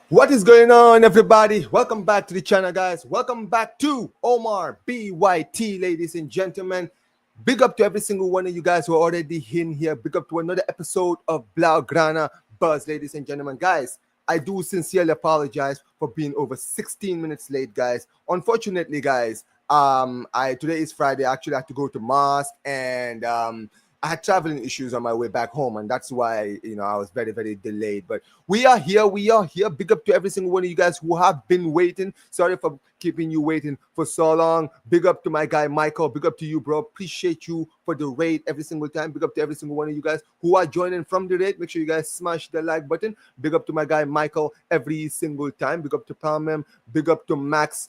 What is going on, everybody? Welcome back to the channel, guys. Welcome back to Omar BYT, ladies and gentlemen. Big up to every single one of you guys who are already in here. Big up to another episode of Blaugrana Buzz, ladies and gentlemen. Guys, I do sincerely apologize for being over 16 minutes late, guys. Unfortunately, guys, today is Friday. I actually had to go to mosque, and I had traveling issues on my way back home, and that's why I was very, very delayed. But we are here. Big up to every single one of you guys who have been waiting. Sorry for keeping you waiting for so long. Big up to my guy Michael. Big up to you, bro. Appreciate you for the raid every single time. Big up to every single one of you guys who are joining from the raid. Make sure you guys smash the like button. Big up to my guy Michael every single time. Big up to Palmem. Big up to Max,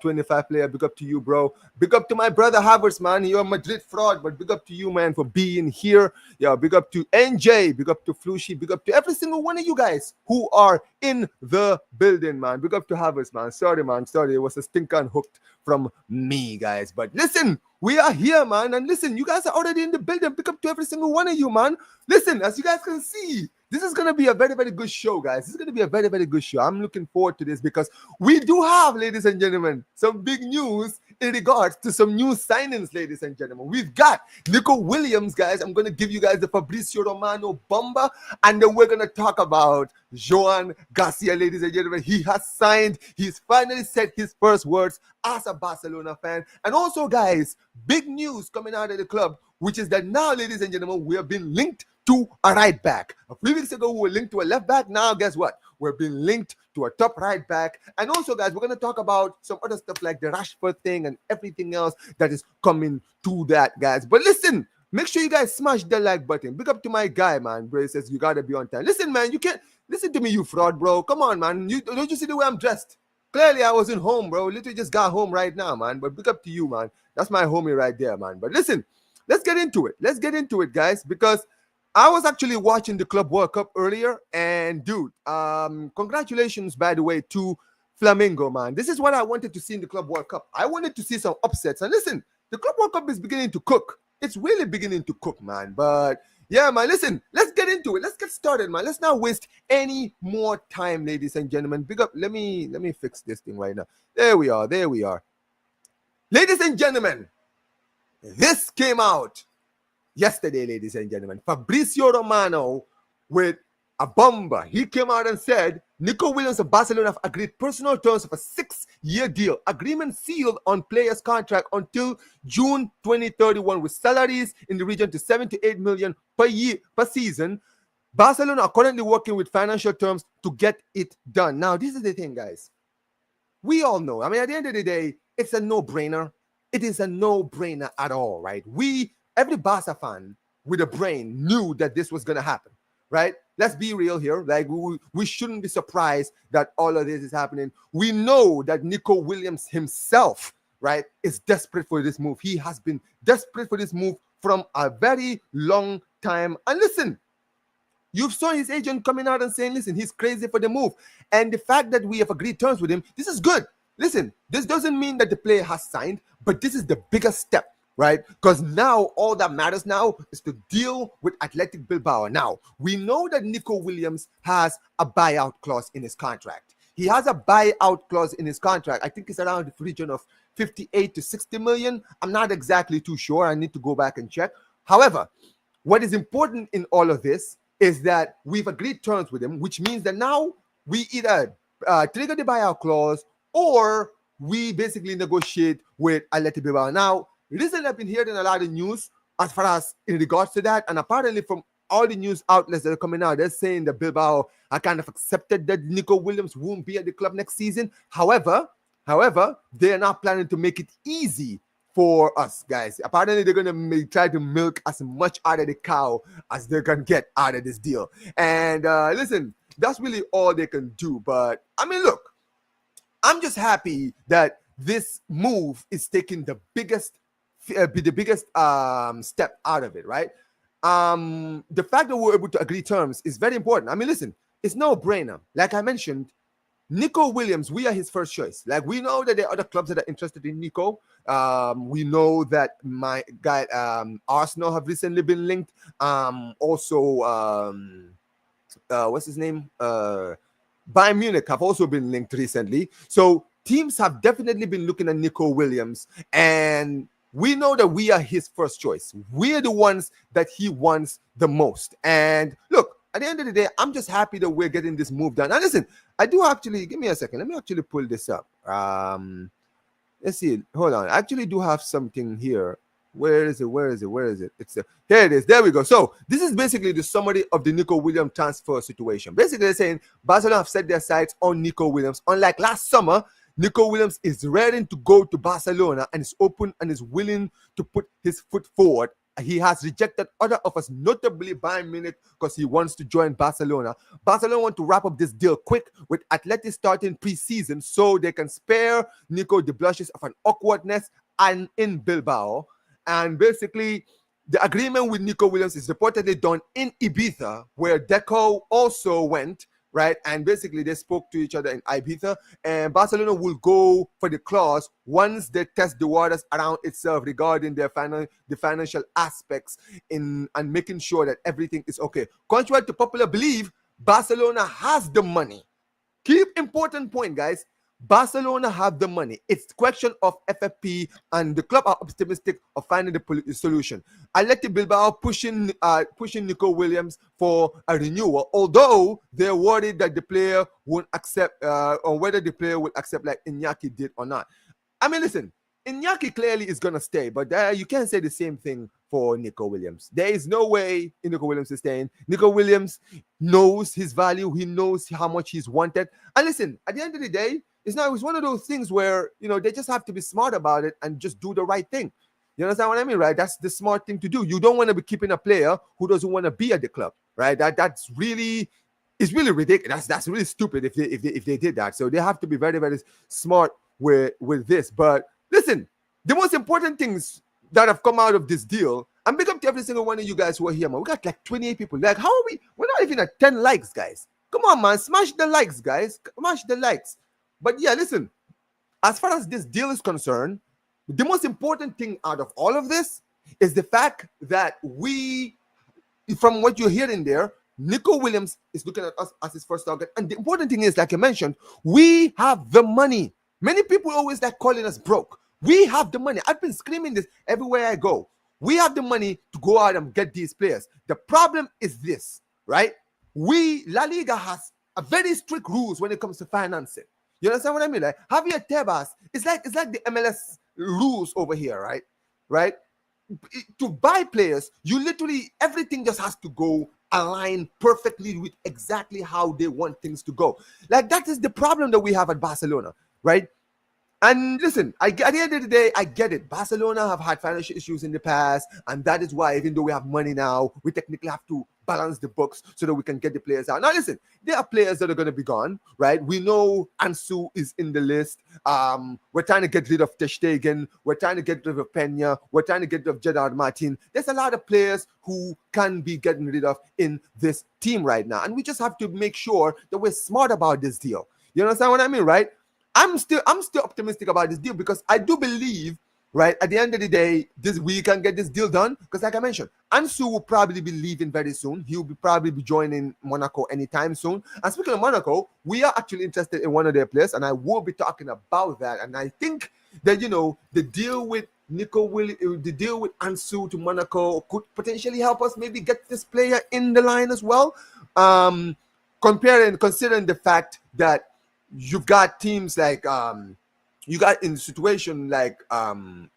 25 player. Big up to you, bro. Big up to my brother Havertz, man. You're a Madrid fraud, but big up to you, man, for being here. Yeah, big up to NJ. Big up to Flushy. Big up to every single one of you guys who are in the building, man. Big up to Havertz, man. Sorry, man. Sorry, it was a stinker unhooked from me, guys. But listen, we are here, man. And listen, you guys are already in the building. Big up to every single one of you, man. Listen, as you guys can see, this is going to be a very, very good show, guys. This is going to be a very, very good show. I'm looking forward to this because we do have, ladies and gentlemen, some big news in regards to some new signings, ladies and gentlemen. We've got Nico Williams, guys. I'm going to give you guys the Fabrizio Romano bomber, and then we're going to talk about Joan Garcia, ladies and gentlemen. He has signed. He's finally said his first words as a Barcelona fan. And also, guys, big news coming out of the club, which is that now, ladies and gentlemen, we have been linked to a right back. A few weeks ago, we were linked to a left back. Now, guess what? We're being linked to a top right back. And also, guys, we're going to talk about some other stuff like the Rashford thing and everything else that is coming to that, guys. But listen, make sure you guys smash the like button. Big up to my guy, man. Bro says you got to be on time. Listen, man, you can't listen to me, you fraud, bro. Come on, man. Don't you see the way I'm dressed? Clearly, I wasn't home, bro. Literally just got home right now, man. But big up to you, man. That's my homie right there, man. But listen, let's get into it. Let's get into it, guys, because I was actually watching the Club World Cup earlier, and dude, congratulations, by the way, to Flamengo, man. This is what I wanted to see in the Club World Cup. I wanted to see some upsets. And listen, the Club World Cup is beginning to cook. It's really beginning to cook, man. But yeah, man, listen, let's get into it. Let's get started, man. Let's not waste any more time, ladies and gentlemen. Big up. Let me fix this thing right now. There we are. There we are. Ladies and gentlemen, this came out yesterday, ladies and gentlemen. Fabrizio Romano with a bomber. He came out and said Nico Williams of Barcelona have agreed personal terms of a 6-year deal. Agreement sealed on players' contract until June 2031 with salaries in the region to 7 to 8 million per season. Barcelona are currently working with financial terms to get it done. Now, this is the thing, guys. We all know. I mean, at the end of the day, it's a no-brainer. It is a no-brainer at all, right? Every Barca fan with a brain knew that this was going to happen, right? Let's be real here. Like, we shouldn't be surprised that all of this is happening. We know that Nico Williams himself, right, is desperate for this move. He has been desperate for this move from a very long time. And listen, you saw his agent coming out and saying, listen, he's crazy for the move. And the fact that we have agreed terms with him, this is good. Listen, this doesn't mean that the player has signed, but this is the biggest step. Right? Because now all that matters now is to deal with Athletic Bilbao. Now, we know that Nico Williams has a buyout clause in his contract. He has a buyout clause in his contract. I think it's around the region of 58 to 60 million. I'm not exactly too sure. I need to go back and check. However, what is important in all of this is that we've agreed terms with him, which means that now we either trigger the buyout clause or we basically negotiate with Athletic Bilbao. Now, recently, I've been hearing a lot of news as far as in regards to that. And apparently from all the news outlets that are coming out, they're saying that Bilbao are kind of accepted that Nico Williams won't be at the club next season. However, they're not planning to make it easy for us, guys. Apparently, they're going to try to milk as much out of the cow as they can get out of this deal. And listen, that's really all they can do. But, I mean, look, I'm just happy that this move is taking the biggest step out of it, right? the fact that we're able to agree terms is very important. I mean, listen, it's no brainer. Like I mentioned, Nico Williams, we are his first choice. Like, we know that there are other clubs that are interested in Nico. We know that my guy Arsenal have recently been linked. Also, what's his name? Bayern Munich have also been linked recently. So teams have definitely been looking at Nico Williams, and we know that we are his first choice. We're the ones that he wants the most. And look, at the end of the day, I'm just happy that we're getting this move done. Now, listen, I do actually, give me a second. Let me actually pull this up. Let's see. Hold on. I actually do have something here. Where is it? Where is it? Where is it? Here it is. There we go. So this is basically the summary of the Nico Williams transfer situation. Basically, they're saying Barcelona have set their sights on Nico Williams. Unlike last summer, Nico Williams is ready to go to Barcelona and is open and is willing to put his foot forward. He has rejected other offers, notably Bayern Munich, because he wants to join Barcelona. Barcelona want to wrap up this deal quick, with Atleti starting pre-season so they can spare Nico the blushes of an awkwardness and in Bilbao. And basically, the agreement with Nico Williams is reportedly done in Ibiza, where Deco also went, right? And basically, they spoke to each other in Ibiza, and Barcelona will go for the clause once they test the waters around itself regarding the financial aspects and making sure that everything is okay. Contrary to popular belief, Barcelona has the money. Keep important point, guys. Barcelona have the money. It's a question of FFP, and the club are optimistic of finding the solution. Athletic Bilbao pushing Nico Williams for a renewal, although they're worried that the player won't accept, or whether the player will accept like Iñaki did or not. I mean, listen, Iñaki clearly is gonna stay, but you can't say the same thing for Nico Williams. There is no way Nico Williams is staying. Nico Williams knows his value. He knows how much he's wanted. And listen, at the end of the day, it's one of those things where, they just have to be smart about it and just do the right thing. You understand what I mean, right? That's the smart thing to do. You don't want to be keeping a player who doesn't want to be at the club, right? It's really ridiculous. That's really stupid if they did that. So they have to be very, very smart with this. But listen, the most important things that have come out of this deal, and big up to every single one of you guys who are here, man. We got like 28 people. Like, how are we? We're not even at 10 likes, guys. Come on, man. Smash the likes, guys. Smash the likes. But yeah, listen, as far as this deal is concerned, the most important thing out of all of this is the fact that from what you're hearing there, Nico Williams is looking at us as his first target. And the important thing is, like I mentioned, we have the money. Many people always like calling us broke. We have the money. I've been screaming this everywhere I go. We have the money to go out and get these players. The problem is this, right? La Liga has a very strict rules when it comes to financing. You understand what I mean? Like Javier Tebas, it's like the MLS rules over here, right? Right? To buy players, you literally, everything just has to go align perfectly with exactly how they want things to go. Like, that is the problem that we have at Barcelona, right? And listen, at the end of the day, I get it. Barcelona have had financial issues in the past, and that is why, even though we have money now, we technically have to balance the books so that we can get the players out. Now, listen, there are players that are going to be gone, right? We know Ansu is in the list. We're trying to get rid of Ter Stegen. We're trying to get rid of Peña. We're trying to get rid of Gerard Martin. There's a lot of players who can be getting rid of in this team right now, and we just have to make sure that we're smart about this deal. You understand what I mean, right? I'm still optimistic about this deal because I do believe, right, at the end of the day, we can get this deal done. Because like I mentioned, Ansu will probably be leaving very soon. He'll probably be joining Monaco anytime soon. And speaking of Monaco, we are actually interested in one of their players, and I will be talking about that. And I think that, the deal with the deal with Ansu to Monaco could potentially help us maybe get this player in the line as well. Considering the fact that you've got teams like you got in a situation like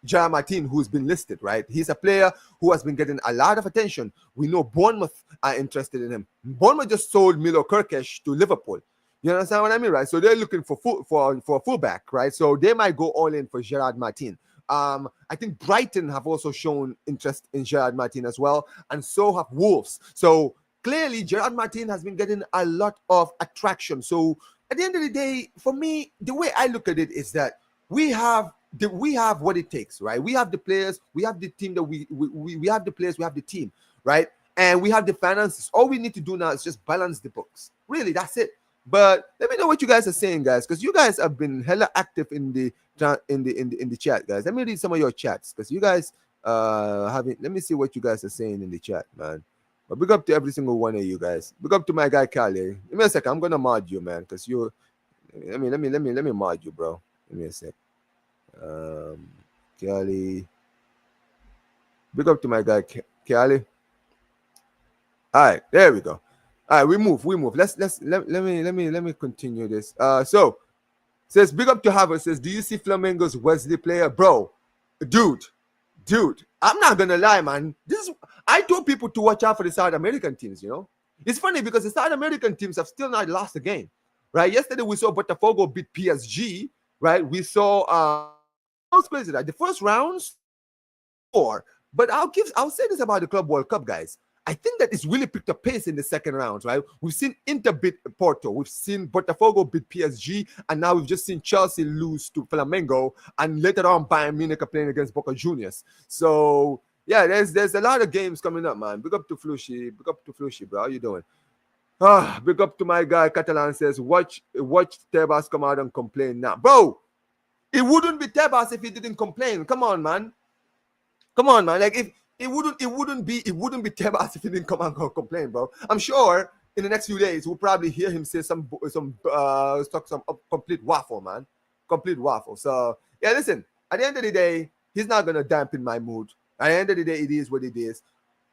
Gerard Martin, who's been listed, right? He's a player who has been getting a lot of attention. We know Bournemouth are interested in him. Bournemouth just sold Milo Kirkesh to Liverpool. You understand what I mean, right? So they're looking for a fullback, right? So they might go all in for Gerard Martin. I think Brighton have also shown interest in Gerard Martin as well, and so have Wolves. So clearly, Gerard Martin has been getting a lot of attraction. So at the end of the day, for me, the way I look at it is that we have what it takes, right? We have the players, we have the team that we have the players, we have the team, right? and we have the finances. All we need to do now is just balance the books. Really, that's it. But let me know what you guys are saying, guys, because you guys have been hella active in the chat, guys. Let me read some of your chats, because you guys haven't. Let me see what you guys are saying in the chat, man. But big up to every single one of you guys. Big up to my guy Kali. Give me a second. I'm gonna mod you, man, because you. Let me mod you, bro. Give me a sec. Kali. Big up to my guy Kali. All right, there we go. All right, we move. Let me continue this. So says big up to Harvard. Says, do you see Flamengo's Wesley player, bro? Dude, I'm not gonna lie, man. I told people to watch out for the South American teams. You know, it's funny because the South American teams have still not lost a game, right? Yesterday we saw Botafogo beat PSG, right? We saw how crazy that the first rounds, but I'll say this about the Club World Cup, guys. I think that it's really picked up pace in the second round, right? We've seen Inter beat Porto, we've seen Botafogo beat PSG, and now we've just seen Chelsea lose to Flamengo, and later on Bayern Munich are playing against Boca Juniors. So yeah, there's a lot of games coming up, man. Big up to Flushy, bro. How you doing? Big up to my guy Catalan. Says, watch Tebas come out and complain now, bro. It wouldn't be Tebas if he didn't complain. Come on, man. Like, if it wouldn't be Tebas if he didn't come and complain, bro. I'm sure in the next few days we'll probably hear him say some complete waffle, man. Complete waffle. So yeah, listen, at the end of the day, he's not gonna dampen my mood. At the end of the day, it is what it is.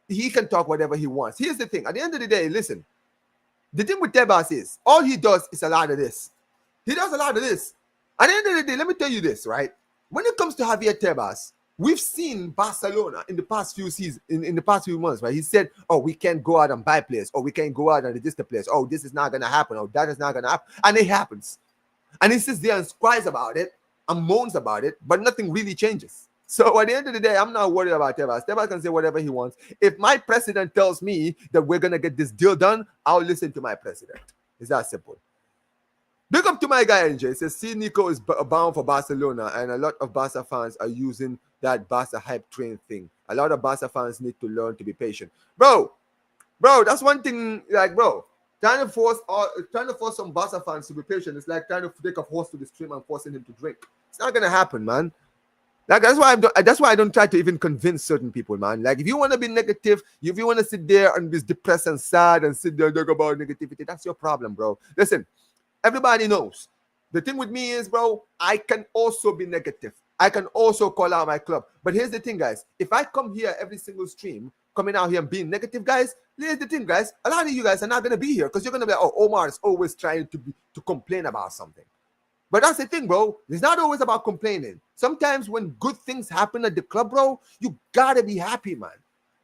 He can talk whatever he wants. Here's the thing. At the end of the day, listen, the thing with Tebas is all he does is a lot of this. He does a lot of this. At the end of the day, let me tell you this, right? When it comes to Javier Tebas, we've seen Barcelona in the past few seasons, in the past few months, right? He said, oh, we can't go out and buy players, or we can't go out and register players. Oh, this is not going to happen, or that is not going to happen. And it happens. And he sits there and cries about it and moans about it, but nothing really changes. So at the end of the day, I'm not worried about Tebas. Tebas can say whatever he wants. If my president tells me that we're going to get this deal done, I'll listen to my president. It's that simple. Big up to my guy, NJ. It says, see, Nico is bound for Barcelona, and a lot of Barca fans are using that Barca hype train thing. A lot of Barca fans need to learn to be patient. Bro, that's one thing, like, bro, trying to force some Barca fans to be patient is like trying to take a horse to the stream and forcing him to drink. It's not going to happen, man. Like, that's why I don't try to even convince certain people, man. Like, if you want to be negative, if you want to sit there and be depressed and sad and sit there and talk about negativity, that's your problem, bro. Listen, everybody knows. The thing with me is, bro, I can also be negative. I can also call out my club. But here's the thing, guys. If I come here every single stream, coming out here and being negative, guys, here's the thing, guys. A lot of you guys are not going to be here because you're going to be like, oh, Omar is always trying to complain about something. But that's the thing, bro. It's not always about complaining. Sometimes when good things happen at the club, bro, you got to be happy, man.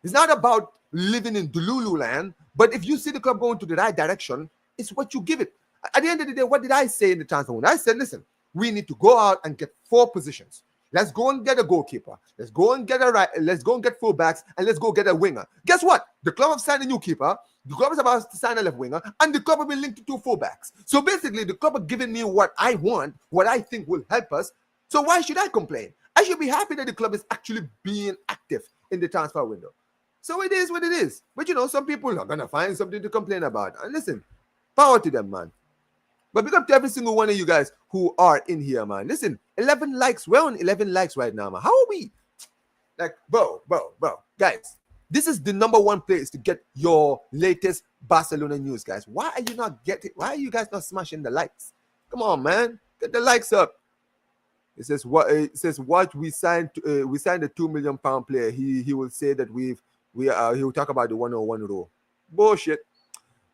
It's not about living in Delulu land. But if you see the club going to the right direction, it's what you give it. At the end of the day, what did I say in the transfer window? I said, listen, we need to go out and get 4 positions. Let's go and get a goalkeeper. Let's go and get fullbacks, and let's go get a winger. Guess what? The club have signed a new keeper. The club is about to sign a left winger, and the club have been linked to 2 fullbacks. So basically, the club are giving me what I want, what I think will help us. So why should I complain? I should be happy that the club is actually being active in the transfer window. So it is what it is. But you know, some people are gonna find something to complain about. And listen, power to them, man. But big up to every single one of you guys who are in here, man. Listen, 11 likes. We're on 11 likes right now, man. How are we? Like, bro. Guys, this is the #1 place to get your latest Barcelona news, guys. Why are you guys not smashing the likes? Come on, man. Get the likes up. It says what we signed a £2 million player. He will say that he will talk about the 101 rule. Bullshit.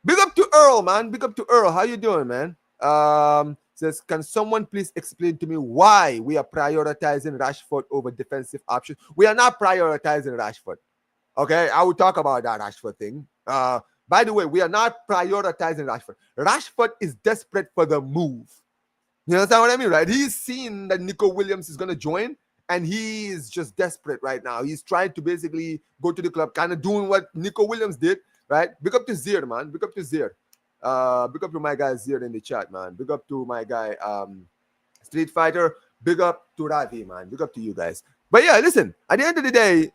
Big up to Earl, man. Big up to Earl. How you doing, man? Says, can someone please explain to me why we are prioritizing Rashford over defensive options? We are not prioritizing Rashford. Okay, I will talk about that Rashford thing. By the way, we are not prioritizing Rashford. Rashford is desperate for the move. You understand what I mean, right? He's seen that Nico Williams is going to join, and he is just desperate right now. He's trying to basically go to the club, kind of doing what Nico Williams did, right? Big up to Zir, man. Big up to Zir. Big up to my guy Zir in the chat, man. Big up to my guy Street Fighter. Big up to Ravi, man. Big up to you guys. But yeah, listen, at the end of the day,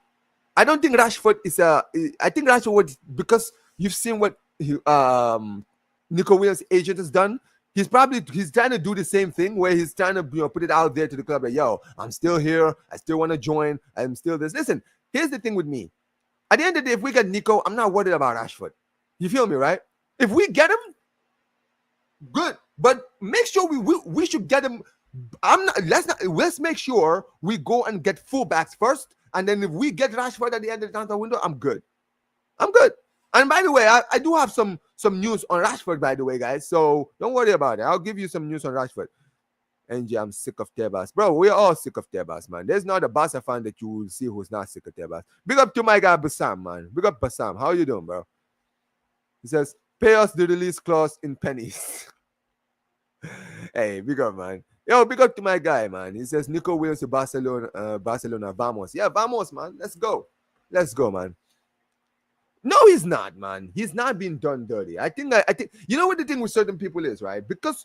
I don't think Rashford is a. I think Rashford, because you've seen what Nico Williams' agent has done. He's trying to do the same thing where he's trying to put it out there to the club like, yo, I'm still here. I still want to join. I'm still this. Listen, here's the thing with me. At the end of the day, if we get Nico, I'm not worried about Rashford. You feel me, right? If we get him, good. But make sure we should get him. Let's make sure we go and get fullbacks first. And then if we get Rashford at the end of the transfer window, I'm good. I'm good. And by the way, I do have some news on Rashford, by the way, guys. So don't worry about it. I'll give you some news on Rashford. NG, I'm sick of Tebas. Bro, we're all sick of Tebas, man. There's not a Barca fan that you will see who's not sick of Tebas. Big up to my guy, Bassam, man. Big up, Bassam. How you doing, bro? He says, pay us the release clause in pennies. Hey, big up, man. Yo, big up to my guy, man. He says, Nico Williams to Barcelona, vamos. Yeah, vamos, man. Let's go. Let's go, man. No, he's not, man. He's not being done dirty. I think, you know what the thing with certain people is, right? Because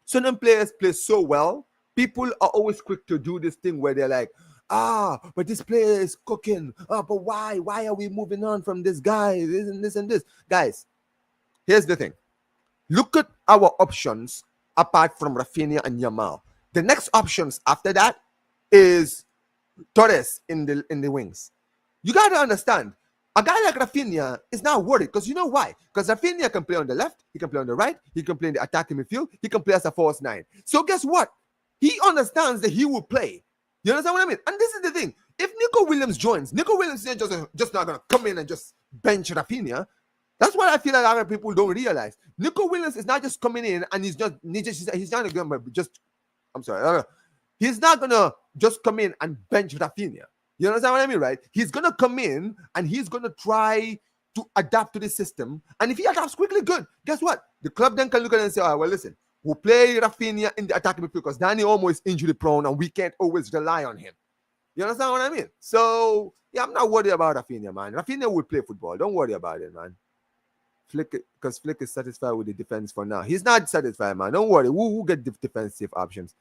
certain players play so well, people are always quick to do this thing where they're like, but this player is cooking. But why? Why are we moving on from this guy? This and this and this. Guys, here's the thing. Look at our options apart from Rafinha and Yamal. The next options after that is Torres in the wings. You got to understand, a guy like Rafinha is not worried because you know why? Because Rafinha can play on the left, he can play on the right, he can play in the attacking midfield, he can play as a false nine. So guess what? He understands that he will play. You understand what I mean? And this is the thing. If Nico Williams joins, Nico Williams is just not going to come in and just bench Rafinha. That's what I feel like other people don't realize. Nico Williams is not just coming in and he's not going to just, he's not going to just come in and bench Rafinha. You understand what I mean, right? He's going to come in and he's going to try to adapt to the system. And if he adapts quickly, good. Guess what? The club then can look at it and say, all right, well, listen, we'll play Rafinha in the attacking midfield because Danny Olmo is injury prone and we can't always rely on him. You understand what I mean? So, yeah, I'm not worried about Rafinha, man. Rafinha will play football. Don't worry about it, man. Because Flick is satisfied with the defense for now. He's not satisfied, man. Don't worry. We'll get defensive options.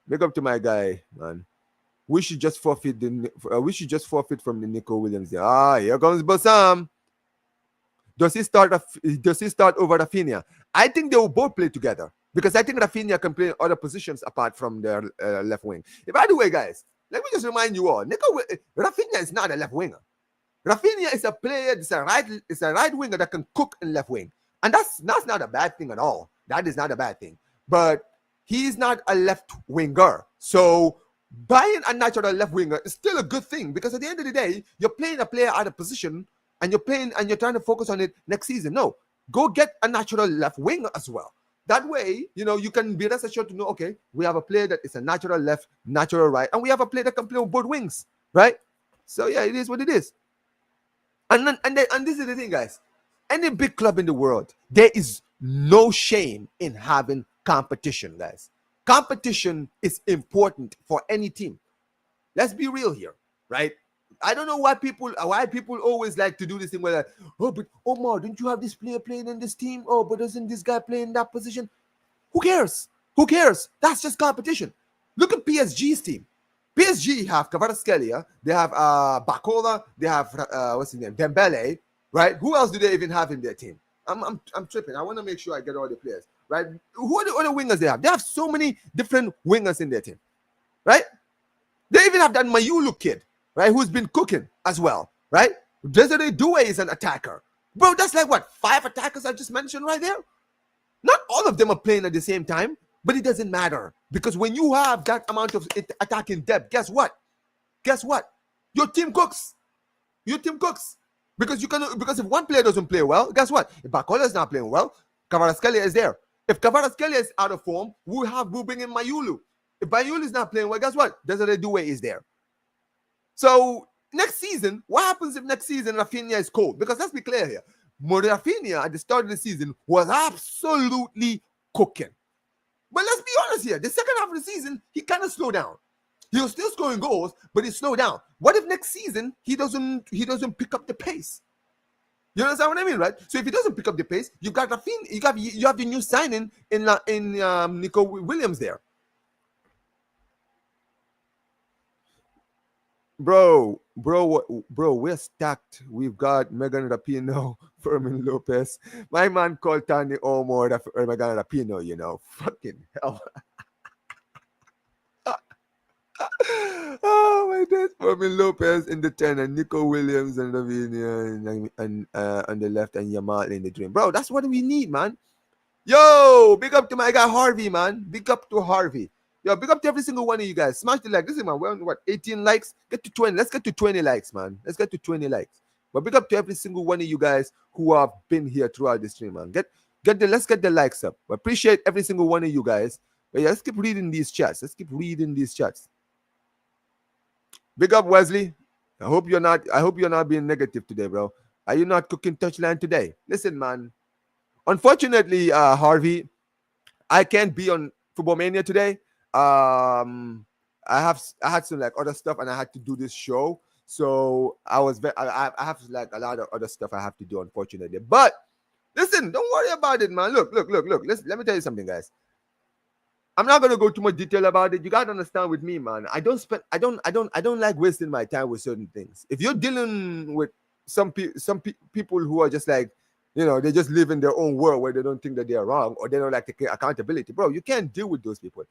Big up to my guy, man. We should just forfeit from the Nico Williams there. Here comes Bassam. Does he start over Rafinha? I think they will both play together because I think Rafinha can play in other positions apart from their left wing. By the way, guys, let me just remind you all: Rafinha is not a left winger. Rafinha is a player. It's a right winger that can cook in left wing, and that's not a bad thing at all. That is not a bad thing. But he's not a left winger, so buying a natural left winger is still a good thing because at the end of the day, you're playing a player out of position and you're trying to focus on it next season. No, go get a natural left winger as well. That way, you can be rest assured to know, okay, we have a player that is a natural left, natural right, and we have a player that can play with both wings, right? So yeah, it is what it is. And this is the thing, guys. Any big club in the world, there is no shame in having competition, guys. Competition is important for any team. Let's be real here, right? I don't know why people always like to do this thing where but Omar, didn't you have this player playing in this team? Oh, but doesn't this guy play in that position? Who cares? Who cares? That's just competition. Look at PSG's team. PSG have Kvaratskhelia, they have Bakola, they have what's his name, Dembele, right? Who else do they even have in their team? I'm tripping. I want to make sure I get all the players, right? Who are the other wingers they have? They have so many different wingers in their team, right? They even have that Mayulu kid, right, who's been cooking as well, right? Desiree Doué is an attacker. Bro, that's like, what, 5 attackers I just mentioned right there? Not all of them are playing at the same time, but it doesn't matter. Because when you have that amount of attacking depth, guess what? Guess what? Your team cooks. Your team cooks. Because if one player doesn't play well, guess what? If Bakola is not playing well, Kvaratskhelia is there. If Kvaratskhelia is out of form, we'll bring in Mayulu. If Mayulu is not playing well, guess what? Desiree Doué is there. So next season, what happens if next season Rafinha is cold? Because let's be clear here. Rafinha at the start of the season was absolutely cooking. But let's be honest here. The second half of the season, he kind of slowed down. He was still scoring goals, but he slowed down. What if next season he doesn't pick up the pace? You understand what I mean, right? So if he doesn't pick up the pace, you've got Rafinha, you have the new signing in Nico Williams there. bro, we're stacked. We've got Megan Rapinoe, Fermin Lopez. My man called Tani Omar, Megan Rapinoe, you know. Fucking hell. Oh my days. Fermin Lopez in the 10 and Nico Williams and Lavinia and on the left and Yamal in the dream. Bro, that's what we need, man. Yo, big up to my guy Harvey, man. Big up to Harvey. Yo, big up to every single one of you guys. Smash the like. Listen, man, we're on what, 18 likes? Get to 20. Let's get to 20 likes, man. Let's get to 20 likes. But big up to every single one of you guys who have been here throughout the stream, man. Let's get the likes up. We appreciate every single one of you guys. But yeah, let's keep reading these chats. Let's keep reading these chats. Big up, Wesley. I hope you're not being negative today, bro. Are you not cooking touchline today? Listen, man. Unfortunately, Harvey, I can't be on Football Mania today. I had some like other stuff, and I had to do this show. So I have like a lot of other stuff I have to do, unfortunately. But listen, don't worry about it, man. Look. Listen, let me tell you something, guys. I'm not gonna go too much detail about it. You gotta understand with me, man. I don't like wasting my time with certain things. If you're dealing with some people who are just like, you know, they just live in their own world where they don't think that they are wrong or they don't like take accountability, bro. You can't deal with those people.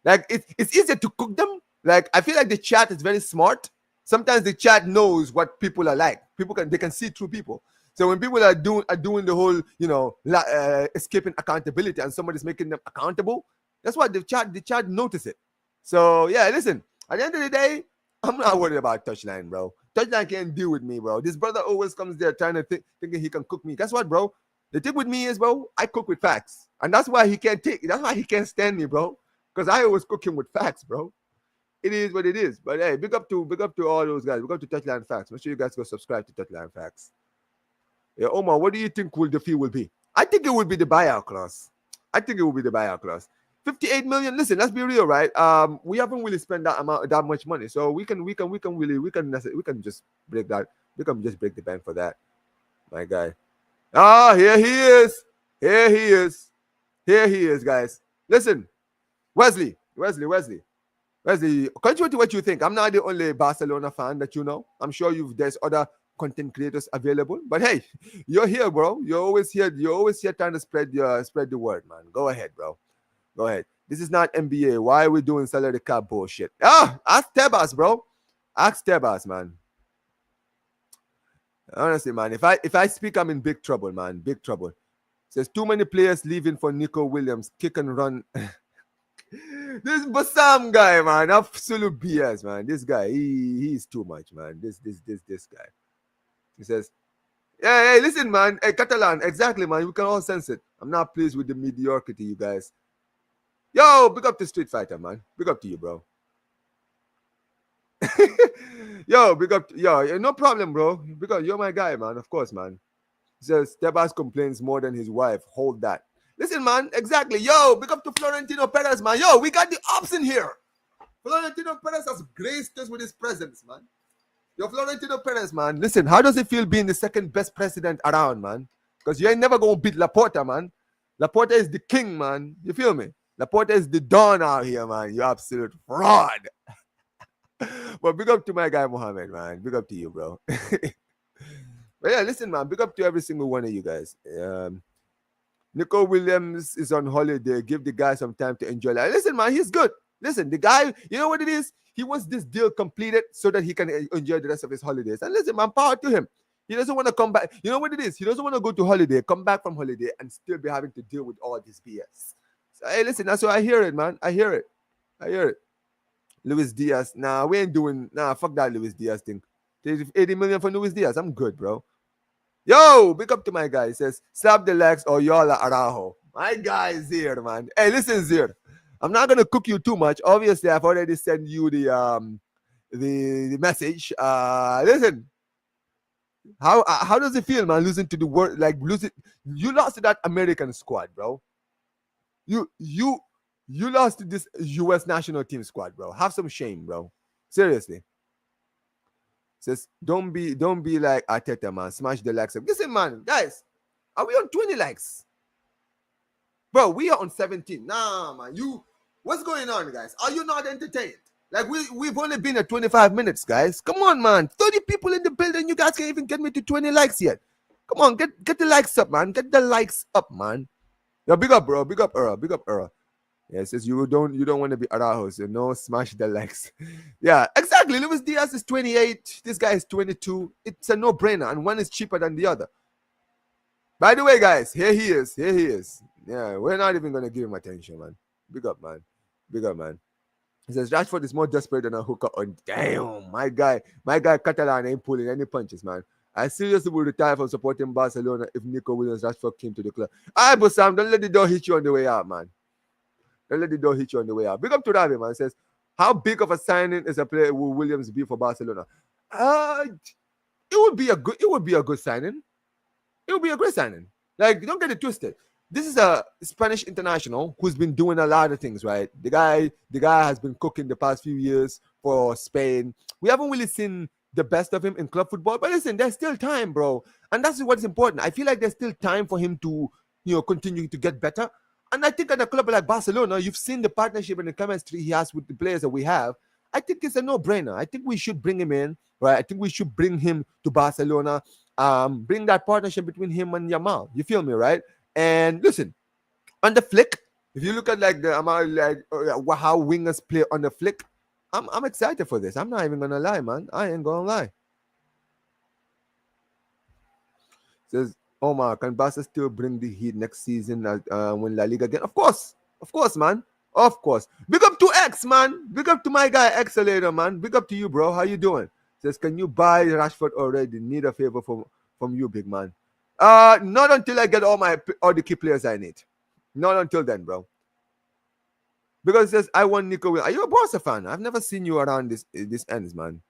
Like it's easier to cook them. Like I feel like the chat is very smart. Sometimes the chat knows what people are like. They can see through people. So when people are doing the whole, you know, escaping accountability and somebody's making them accountable, that's why the chat notice it. So yeah, listen. At the end of the day, I'm not worried about touchline, bro. Touchline can't deal with me, bro. This brother always comes there trying to thinking he can cook me. Guess what, bro? The thing with me is, bro, I cook with facts, and that's why he can't stand me, bro. Because I always cook him with facts, bro. It is what it is. But hey, big up to all those guys. Big up to Touchline Facts. Make sure you guys go subscribe to Touchline Facts. Yeah, Omar, what do you think the fee will be? I think it would be the buyout clause. 58 million. Listen, let's be real, right? We haven't really spent that much money, so we can just break that. We can just break the bank for that, my guy. Here he is, guys. Listen, Wesley. Contrary to what you think, I'm not the only Barcelona fan that you know. I'm sure there's other content creators available, but hey, you're here, bro. You're always here trying to spread the word, man. Go ahead, bro. Go ahead. This is not NBA. Why are we doing salary cap bullshit? Ask Tebas, bro. Ask Tebas, man. Honestly, man, if I speak, I'm in big trouble, man. Big trouble. There's too many players leaving for Nico Williams. Kick and run. This Bassam guy, man. Absolute BS, man. This guy, he's too much, man. This guy. He says, hey, listen, man. Hey, Catalan, exactly, man. We can all sense it. I'm not pleased with the mediocrity, you guys. Yo, big up to Street Fighter, man. Big up to you, bro. Yo, big up. Yo, no problem, bro. Because you're my guy, man. Of course, man. He says, Tebas complains more than his wife. Hold that. Listen, man. Exactly. Yo, big up to Florentino Perez, man. Yo, we got the ops in here. Florentino Perez has graced us with his presence, man. Yo, Florentino Perez, man. Listen, how does it feel being the second best president around, man? Because you ain't never going to beat Laporta, man. Laporta is the king, man. You feel me? Laporta is the don out here, man. You absolute fraud. But big up to my guy, Mohammed, man. Big up to you, bro. But yeah, listen, man. Big up to every single one of you guys. Nico Williams is on holiday. Give the guy some time to enjoy life. Listen, man, he's good. Listen, the guy, you know what it is? He wants this deal completed so that he can enjoy the rest of his holidays. And listen, man, power to him. He doesn't want to come back. You know what it is? He doesn't want to go to holiday, come back from holiday, and still be having to deal with all this BS. So, hey, listen, that's why I hear it, man. I hear it. Luis Diaz. Nah, we ain't doing. Nah, fuck that Luis Diaz thing. 80 million for Luis Diaz. I'm good, bro. Yo, big up to my guy. He says, slap the legs or Yola Araujo. My guy is here, man. Hey, listen, Zir. I'm not gonna cook you too much. Obviously, I've already sent you the message. Listen. How does it feel, man? Losing to the world, like losing. You lost to that American squad, bro. You lost to this U.S. national team squad, bro. Have some shame, bro. Seriously. Says, don't be like Arteta, man. Smash the likes up. Listen, man, guys, are we on 20 likes? Bro, we are on 17. Nah, man. What's going on, guys? Are you not entertained? Like we've only been at 25 minutes, guys. Come on, man. 30 people in the building. You guys can't even get me to 20 likes yet. Come on, get the likes up, man. Get the likes up, man. Yo, big up, bro. Big up, Era. Big up, Era. Yeah, it says you don't want to be Araujo, so no, smash the likes. Yeah, exactly. Luis Diaz is 28. This guy is 22. It's a no-brainer, and one is cheaper than the other. By the way, guys, here he is. Here he is. Yeah, we're not even gonna give him attention, man. Big up, man. Big up, man. He says Rashford is more desperate than a hooker on. Damn, my guy Catalan ain't pulling any punches, man. I seriously would retire from supporting Barcelona if Nico Williams Rashford came to the club. All right, but Sam, don't let the door hit you on the way out, man. Don't let the door hit you on the way out. Big up to Ravi, man. Says, how big of a signing is a player will Williams be for Barcelona? It would be a good signing. It would be a great signing. Like, don't get it twisted. This is a Spanish international who's been doing a lot of things, right? The guy has been cooking the past few years for Spain. We haven't really seen the best of him in club football, but listen, there's still time, bro. And that's what's important. I feel like there's still time for him to, continue to get better. And I think at a club like Barcelona, you've seen the partnership and the chemistry he has with the players that we have. I think it's a no-brainer. I think we should bring him in, right? I think we should bring him to Barcelona. Bring that partnership between him and Yamal. You feel me, right? And listen, on the flick, if you look at like the amount, how wingers play on the flick, I'm excited for this. I'm not even gonna lie, man. I ain't gonna lie. Says Omar, can Barca still bring the heat next season when La Liga again? Of course, man. Of course. Big up to X, man. Big up to my guy Xelator, man. Big up to you, bro. How you doing? Says, can you buy Rashford already? Need a favor from you, big man. Not until I get all the key players I need. Not until then, bro. Because it says, I want Nico Williams. Are you a Barca fan? I've never seen you around this ends, man.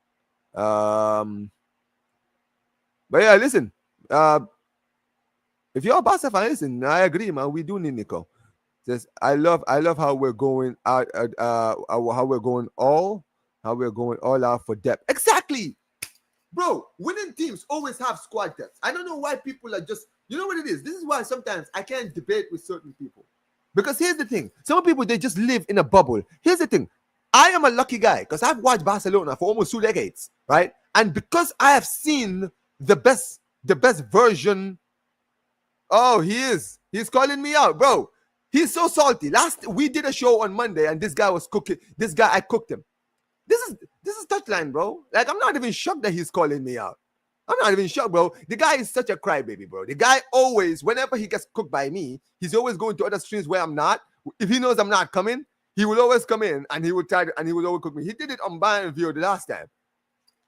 But yeah, listen. If you're a Barca fan, listen, I agree, man. We do need Nico. It says, I love how we're going out how we're going all out for depth. Exactly. Bro, winning teams always have squad depth. I don't know why people are just, you know what it is? This is why sometimes I can't debate with certain people. Because here's the thing. Some people, they just live in a bubble. Here's the thing. I am a lucky guy because I've watched Barcelona for almost 2 decades, right? And because I have seen the best version. Oh, he is. He's calling me out, bro. He's so salty. We did a show on Monday and this guy was cooking. This guy, I cooked him. This is touchline, bro. Like, I'm not even shocked that he's calling me out. I'm not even shocked, bro. The guy is such a crybaby, bro. The guy always, whenever he gets cooked by me, he's always going to other streams where I'm not. If he knows I'm not coming, he will always come in and he would always cook me. He did it on Bayern View the last time.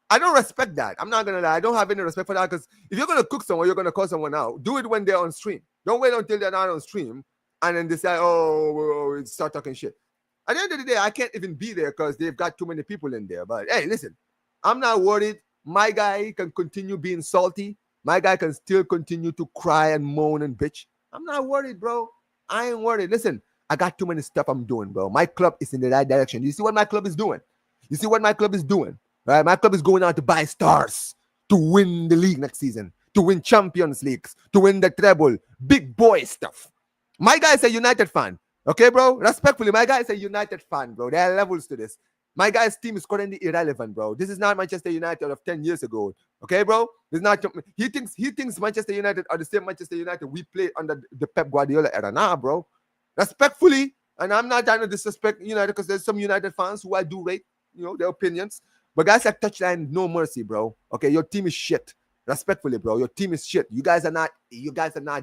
I don't respect that. I'm not gonna lie. I don't have any respect for that because if you're gonna cook someone, you're gonna call someone out. Do it when they're on stream. Don't wait until they're not on stream and then decide, start talking shit. At the end of the day, I can't even be there because they've got too many people in there. But hey, listen, I'm not worried. My guy can continue being salty. My guy can still continue to cry and moan and bitch. I'm not worried, bro. I ain't worried. Listen, I got too many stuff I'm doing, bro. My club is in the right direction. You see what my club is doing? Right? My club is going out to buy stars to win the league next season, to win Champions Leagues, to win the treble. Big boy stuff. My guy is a United fan. Okay, bro? Respectfully, my guy is a United fan, bro. There are levels to this. My guy's team is currently irrelevant, bro. This is not Manchester United of 10 years ago. Okay, bro? This is not. He thinks Manchester United are the same Manchester United we played under the Pep Guardiola era. Nah, bro. Respectfully, and I'm not trying to disrespect United because there's some United fans who I do rate, their opinions. But guys like Touchline, no mercy, bro. Okay, your team is shit. Respectfully, bro. Your team is shit. You guys are not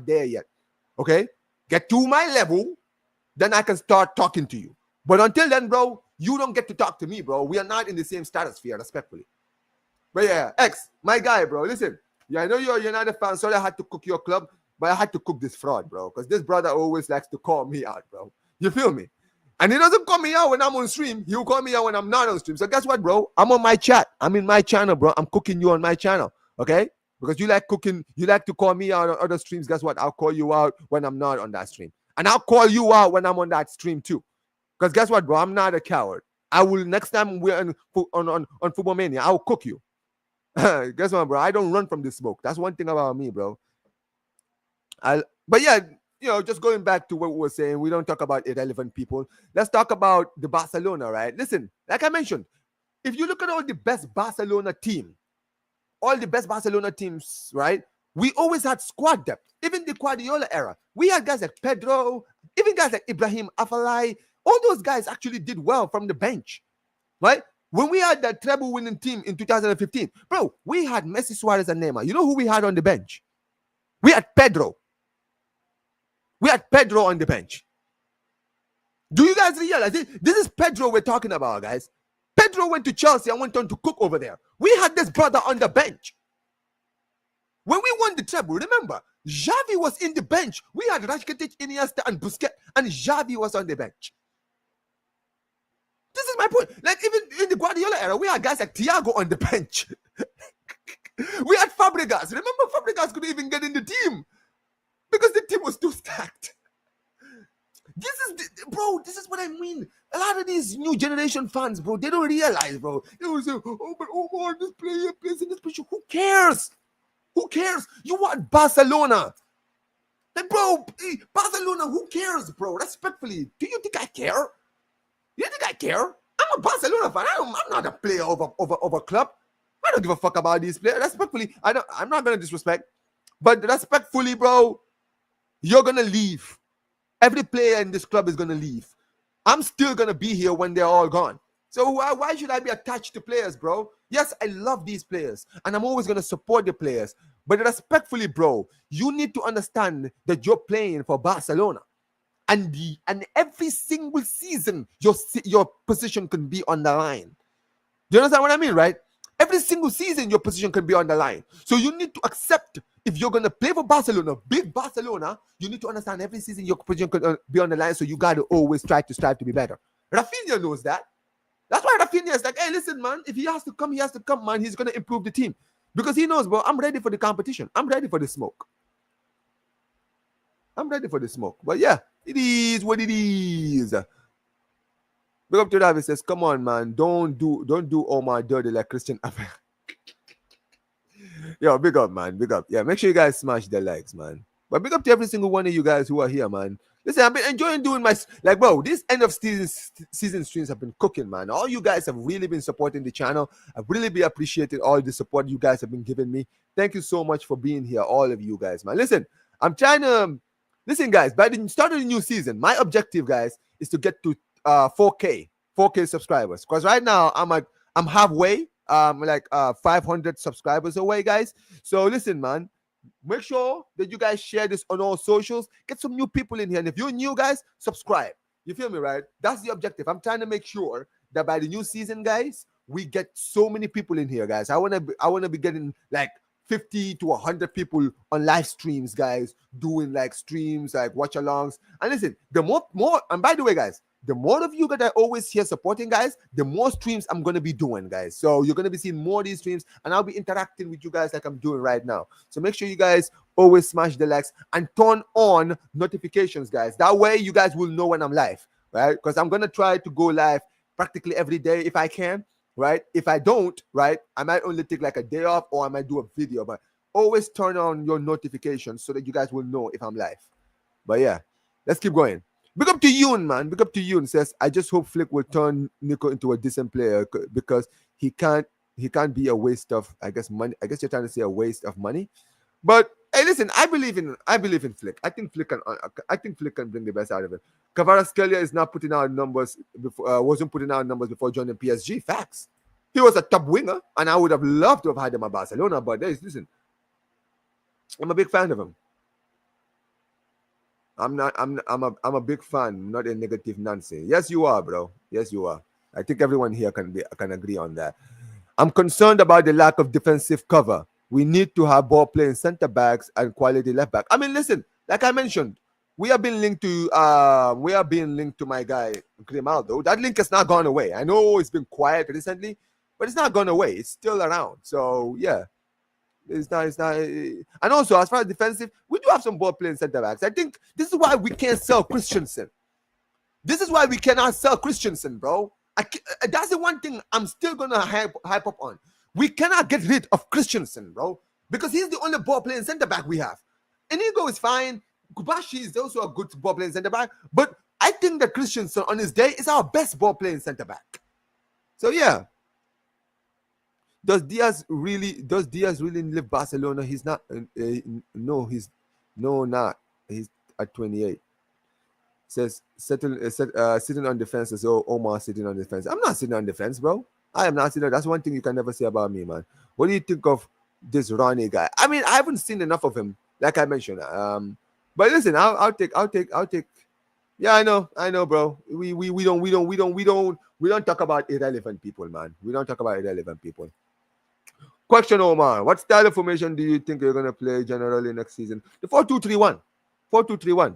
there yet. Okay? Get to my level. Then I can start talking to you. But until then, bro, you don't get to talk to me, bro. We are not in the same stratosphere, respectfully. But yeah, X, my guy, bro. Listen, I know you're a United fan. Sorry I had to cook your club, but I had to cook this fraud, bro. Because this brother always likes to call me out, bro. You feel me? And he doesn't call me out when I'm on stream. He'll call me out when I'm not on stream. So guess what, bro? I'm on my chat. I'm in my channel, bro. I'm cooking you on my channel, okay? Because you like cooking. You like to call me out on other streams. Guess what? I'll call you out when I'm not on that stream. And I'll call you out when I'm on that stream too. Because guess what, bro? I'm not a coward. I will, next time we're on Football Mania, I'll cook you. Guess what, bro? I don't run from the smoke. That's one thing about me, bro. But yeah, just going back to what we were saying, we don't talk about irrelevant people. Let's talk about the Barcelona, right? Listen, like I mentioned, if you look at all the best Barcelona teams, right? We always had squad depth. Even the Guardiola era, we had guys like Pedro, even guys like Ibrahim Afellay. All those guys actually did well from the bench, right? When we had that treble-winning team in 2015, bro, we had Messi, Suarez, and Neymar. You know who we had on the bench? We had Pedro. We had Pedro on the bench. Do you guys realize this? This is Pedro we're talking about, guys. Pedro went to Chelsea and went on to cook over there. We had this brother on the bench. When we won the treble, remember, Xavi was in the bench. We had Rakitic, Iniesta, and Busquets, and Xavi was on the bench. This is my point. Like, even in the Guardiola era, we had guys like Thiago on the bench. We had Fabregas. Remember, Fabregas couldn't even get in the team because the team was too stacked. This is what I mean. A lot of these new generation fans, bro, they don't realize, bro. They will say, oh, but Omar, this player plays in this position. Who cares? Who cares? You want Barcelona. Like, bro, Barcelona, who cares, bro? Respectfully, do you think I care? You think I care? I'm a Barcelona fan. I'm not a player over club. I don't give a fuck about these players. Respectfully, I'm not gonna disrespect, but respectfully, bro, you're gonna leave. Every player in this club is gonna leave. I'm still gonna be here when they're all gone. So why should I be attached to players, bro? Yes, I love these players, and I'm always gonna support the players. But respectfully, bro, you need to understand that you're playing for Barcelona. And every single season, your position can be on the line. Do you understand what I mean, right? Every single season, your position can be on the line. So you need to accept, if you're going to play for Barcelona, big Barcelona, you need to understand every season your position can be on the line. So you got to always strive to be better. Rafinha knows that. That's why Rafinha is like, hey, listen, man, if he has to come, man. He's going to improve the team. Because he knows, bro, I'm ready for the competition. I'm ready for the smoke. But yeah, it is what it is. Big up to David says, come on, man. Don't do Omar dirty like Christian. Yo, big up, man. Big up. Yeah, make sure you guys smash the likes, man. But big up to every single one of you guys who are here, man. Listen, I've been enjoying doing my, like, bro, these end of season streams have been cooking, man. All you guys have really been supporting the channel. I've really been appreciated all the support you guys have been giving me. Thank you so much for being here, all of you guys, man. Listen, I'm trying to, listen, guys, by the start of the new season, my objective, guys, is to get to 4K subscribers. Because right now, I'm halfway, like 500 subscribers away, guys. So listen, man. Make sure that you guys share this on all socials. Get some new people in here. And if you're new, guys, subscribe. You feel me, right? That's the objective. I'm trying to make sure that by the new season, guys, we get so many people in here, guys. I wanna be getting like 50 to 100 people on live streams, guys, doing like streams, like watch-alongs. And listen, the more, and by the way, guys, the more of you that I always hear supporting, guys, the more streams I'm going to be doing, guys. So you're going to be seeing more of these streams, and I'll be interacting with you guys like I'm doing right now. So make sure you guys always smash the likes and turn on notifications, guys. That way you guys will know when I'm live, right? Because I'm going to try to go live practically every day if I can, right? If I don't, right, I might only take like a day off, or I might do a video. But always turn on your notifications so that you guys will know if I'm live. But yeah, let's keep going. Big up to Yoon, man. Big up to Yoon. Says, I just hope Flick will turn Nico into a decent player, because he can't be a waste of, I guess, money. I guess you're trying to say a waste of money. But hey, listen, I believe in Flick. I think Flick can bring the best out of it. Kvaratskhelia is not putting out numbers before, wasn't putting out numbers before joining PSG. Facts. He was a top winger, and I would have loved to have had him at Barcelona. But listen, I'm a big fan of him. I'm a big fan, not a negative Nancy. Yes, you are, bro. Yes, you are. I think everyone here can agree on that. I'm concerned about the lack of defensive cover. We need to have ball playing center backs and quality left back. I mean, listen, like I mentioned, we are being linked to my guy Grimaldo. That link has not gone away. I know it's been quiet recently, but it's not gone away. It's still around. So yeah. It's not. And also, as far as defensive, we do have some ball playing center backs. I think this is why we can't sell Christensen. This is why we cannot sell Christensen, bro. That's the one thing I'm still gonna hype up on. We cannot get rid of Christensen, bro, because he's the only ball playing center back we have. Inigo is fine. Kubashi is also a good ball playing centre back, but I think that Christensen on his day is our best ball playing centre back. So yeah. Does Diaz really leave Barcelona? He's not. No, not. He's at 28. Says sitting on defense as Omar sitting on defense. I'm not sitting on defense, bro. I am not sitting. That's one thing you can never say about me, man. What do you think of this Ronnie guy? I mean, I haven't seen enough of him, like I mentioned. But listen, I'll take. Yeah, I know, bro. We don't talk about irrelevant people, man. We don't talk about irrelevant people. Question, Omar. What style of formation do you think you're gonna play generally next season? The 4-2-3-1. 4-2-3-1.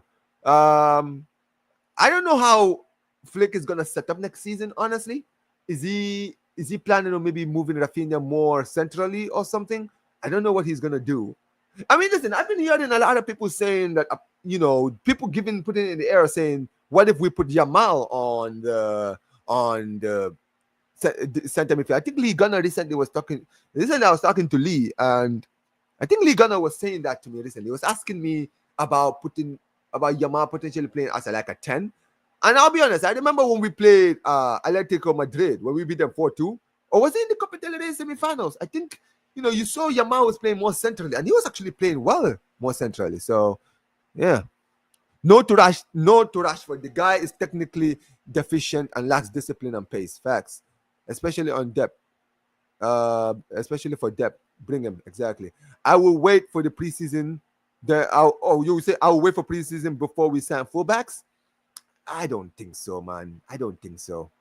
I don't know how Flick is gonna set up next season, honestly. Is he planning on maybe moving Rafinha more centrally or something? I don't know what he's gonna do. I mean, listen, I've been hearing a lot of people saying that people putting it in the air saying, what if we put Yamal on the center midfield? I think Lee Gunnar recently I was talking to Lee, and I think Lee Gunnar was saying that to me recently. He was asking me about Yamal potentially playing as like a 10. And I'll be honest, I remember when we played Atletico Madrid, when we beat them 4-2, or was it in the Copa del Rey semi-finals? I think, you saw Yamal was playing more centrally, and he was actually playing well more centrally. So, yeah. No to Rashford. The guy is technically deficient and lacks discipline and pace. Facts. Especially on depth. Especially for depth. Bring him. Exactly. I will wait for the preseason. You say I'll wait for preseason before we sign fullbacks? I don't think so, man. I don't think so.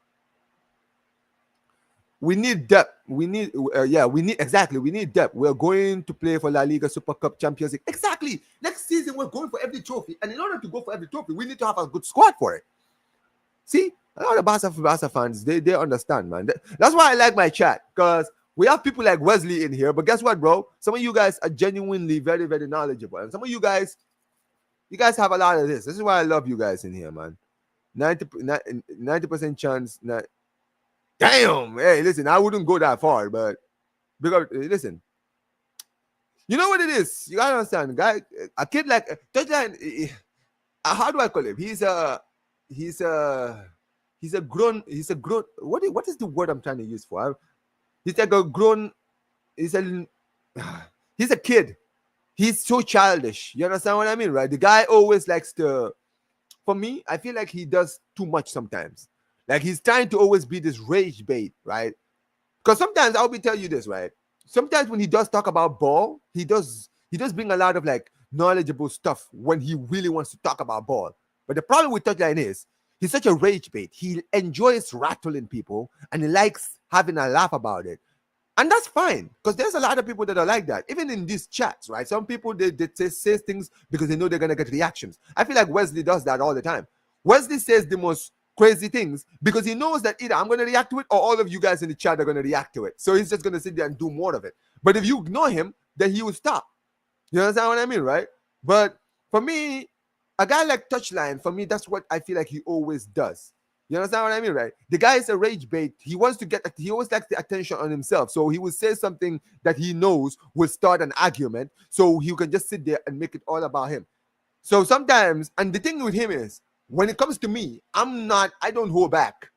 We need depth. We need depth. We're going to play for La Liga, Super Cup, Champions League. Exactly. Next season, we're going for every trophy. And in order to go for every trophy, we need to have a good squad for it. See? A lot of Barca fans, they understand, man. That's why I like my chat. Because we have people like Wesley in here. But guess what, bro? Some of you guys are genuinely very, very knowledgeable. And some of you guys have a lot of this. This is why I love you guys in here, man. 90% chance. Damn, hey, listen, I wouldn't go that far, but because listen, you know what it is. You gotta understand, guy. A kid like Touchline. How do I call him? He's a grown. What is the word I'm trying to use for? He's like a grown. He's a kid. He's so childish. You understand what I mean, right? The guy always likes to. For me, I feel like he does too much sometimes. Like he's trying to always be this rage bait, right? Because sometimes I'll tell you this, right? Sometimes when he does talk about ball, he does bring a lot of like knowledgeable stuff when he really wants to talk about ball. But the problem with Touchline is he's such a rage bait. He enjoys rattling people and he likes having a laugh about it. And that's fine, because there's a lot of people that are like that. Even in these chats, right? Some people, they say things because they know they're going to get reactions. I feel like Wesley does that all the time. Wesley says the most crazy things because he knows that either I'm going to react to it or all of you guys in the chat are going to react to it. So he's just going to sit there and do more of it. But if you ignore him, then he will stop. You understand what I mean, right? But for me, a guy like Touchline, for me, that's what I feel like he always does. You understand what I mean, right? The guy is a rage bait. He always likes the attention on himself. So he will say something that he knows will start an argument. So he can just sit there and make it all about him. So sometimes, and the thing with him is, when it comes to me, I don't hold back,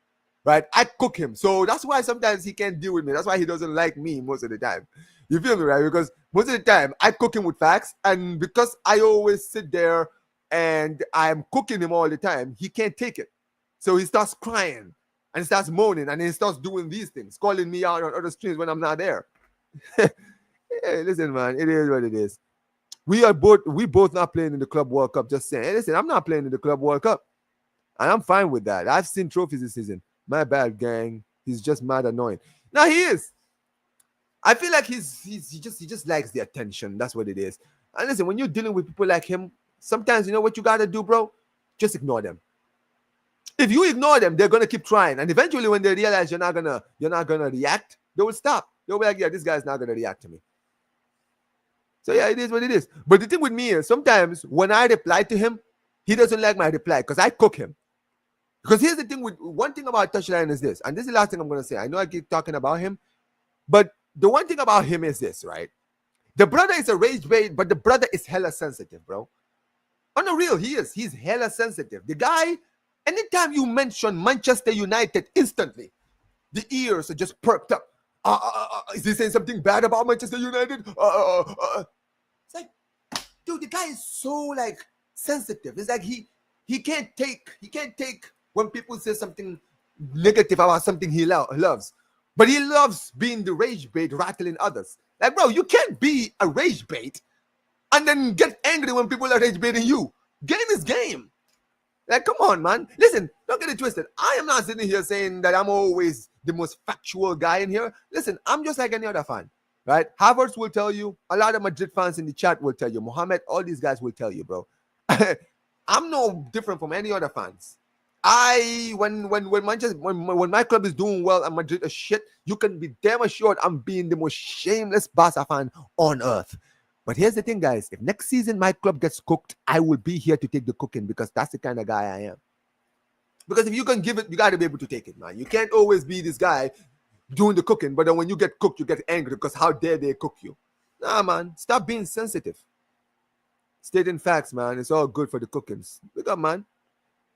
right? I cook him. So that's why sometimes he can't deal with me. That's why he doesn't like me most of the time. You feel me, right? Because most of the time, I cook him with facts. And because I always sit there and I'm cooking him all the time, he can't take it. So he starts crying and starts moaning and he starts doing these things, calling me out on other streams when I'm not there. Hey, listen, man, it is what it is. We both not playing in the Club World Cup. Just saying, hey, listen, I'm not playing in the Club World Cup. And I'm fine with that. I've seen trophies this season. My bad, gang. He's just mad annoying. Now he is. I feel like he just likes the attention. That's what it is. And listen, when you're dealing with people like him, sometimes you know what you gotta do, bro? Just ignore them. If you ignore them, they're gonna keep trying, and eventually, when they realize you're not gonna react, they will stop. They'll be like, "Yeah, this guy's not gonna react to me." So yeah, it is what it is. But the thing with me is, sometimes when I reply to him, he doesn't like my reply because I cook him. Because here's the thing: one thing about Touchline is this, and this is the last thing I'm gonna say. I know I keep talking about him, but the one thing about him is this, right? The brother is a rage bait, but the brother is hella sensitive, bro. On the real, he is. He's hella sensitive. The guy, anytime you mention Manchester United, instantly, the ears are just perked up. Is he saying something bad about Manchester United? It's like, dude, the guy is so like sensitive. It's like he can't take when people say something negative about something he loves. But he loves being the rage bait, rattling others. Like, bro, you can't be a rage bait and then get angry when people are rage baiting you. Game is game. Like, come on, man. Listen, don't get it twisted. I am not sitting here saying that I'm always the most factual guy in here. Listen, I'm just like any other fan, right? Havertz will tell you. A lot of Madrid fans in the chat will tell you. Mohammed, all these guys will tell you, bro. I'm no different from any other fans. When my club is doing well and Madrid is shit, you can be damn assured I'm being the most shameless Barca fan on earth. But here's the thing, guys. If next season my club gets cooked, I will be here to take the cooking because that's the kind of guy I am. Because if you can give it, you got to be able to take it, man. You can't always be this guy doing the cooking, but then when you get cooked, you get angry because how dare they cook you? Nah, man. Stop being sensitive. Stating facts, man. It's all good for the cookings. Look up, man.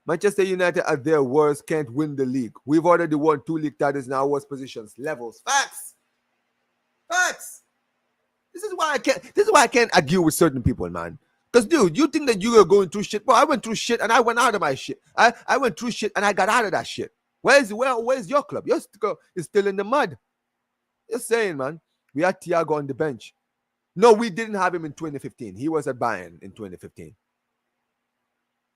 Manchester United at their worst can't win the league. We've already won 2 league titles in our worst positions. Levels. Facts. Facts. This is why I can't argue with certain people, man. Because, dude, you think that you are going through shit? Well, I went through shit and I went out of my shit. I went through shit and I got out of that shit. Where's your club? Your club is still in the mud. Just saying, man. We had Thiago on the bench. No, we didn't have him in 2015. He was at Bayern in 2015.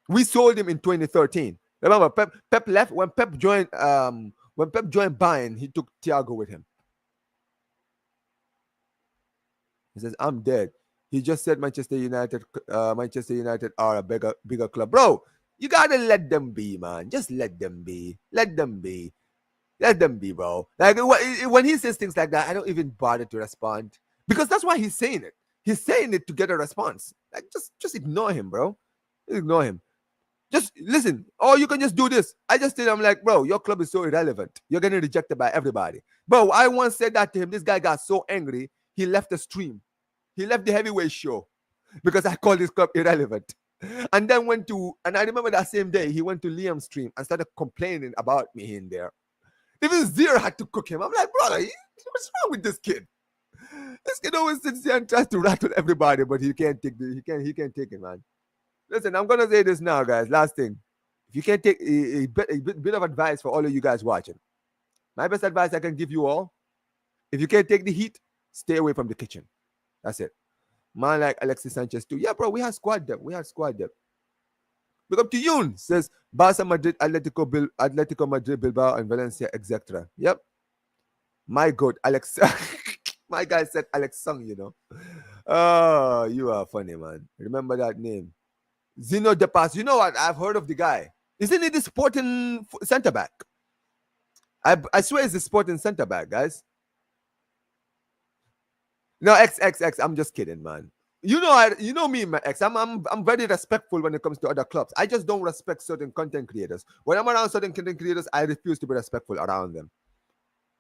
We sold him in 2013. Remember, Pep left when Pep joined. When Pep joined Bayern, he took Thiago with him. He says, "I'm dead." He just said Manchester United are a bigger club, bro. You gotta let them be, man. Just let them be. Let them be. Let them be, bro. Like when he says things like that, I don't even bother to respond because that's why he's saying it. He's saying it to get a response. Like just ignore him, bro. Just ignore him. Just listen. Oh, you can just do this. I'm like, bro, your club is so irrelevant. You're getting rejected by everybody. Bro, I once said that to him. This guy got so angry, he left the stream. He left the heavyweight show because I called his club irrelevant. And then and I remember that same day, he went to Liam's stream and started complaining about me in there. Even Zir had to cook him. I'm like, brother, what's wrong with this kid? This kid always sits there and tries to rattle everybody, but he can't take it, man. Listen, I'm gonna say this now, guys. Last thing. If you can't take a bit of advice for all of you guys watching. My best advice I can give you all, if you can't take the heat, stay away from the kitchen. That's it. Man like Alexis Sanchez too. Yeah, bro, we had squad depth. Look up to Yoon. Says Barça, Madrid, Atletico Madrid, Bilbao, and Valencia, etc. Yep. My God, Alex. My guy said Alex Sung, you know. Oh, you are funny, man. Remember that name. Zino Depas. You know what? I've heard of the guy. Isn't he the Sporting center back? I swear he's the Sporting center back, guys. No, X. I'm just kidding, man. You know me, my X. I'm very respectful when it comes to other clubs. I just don't respect certain content creators. When I'm around certain content creators, I refuse to be respectful around them.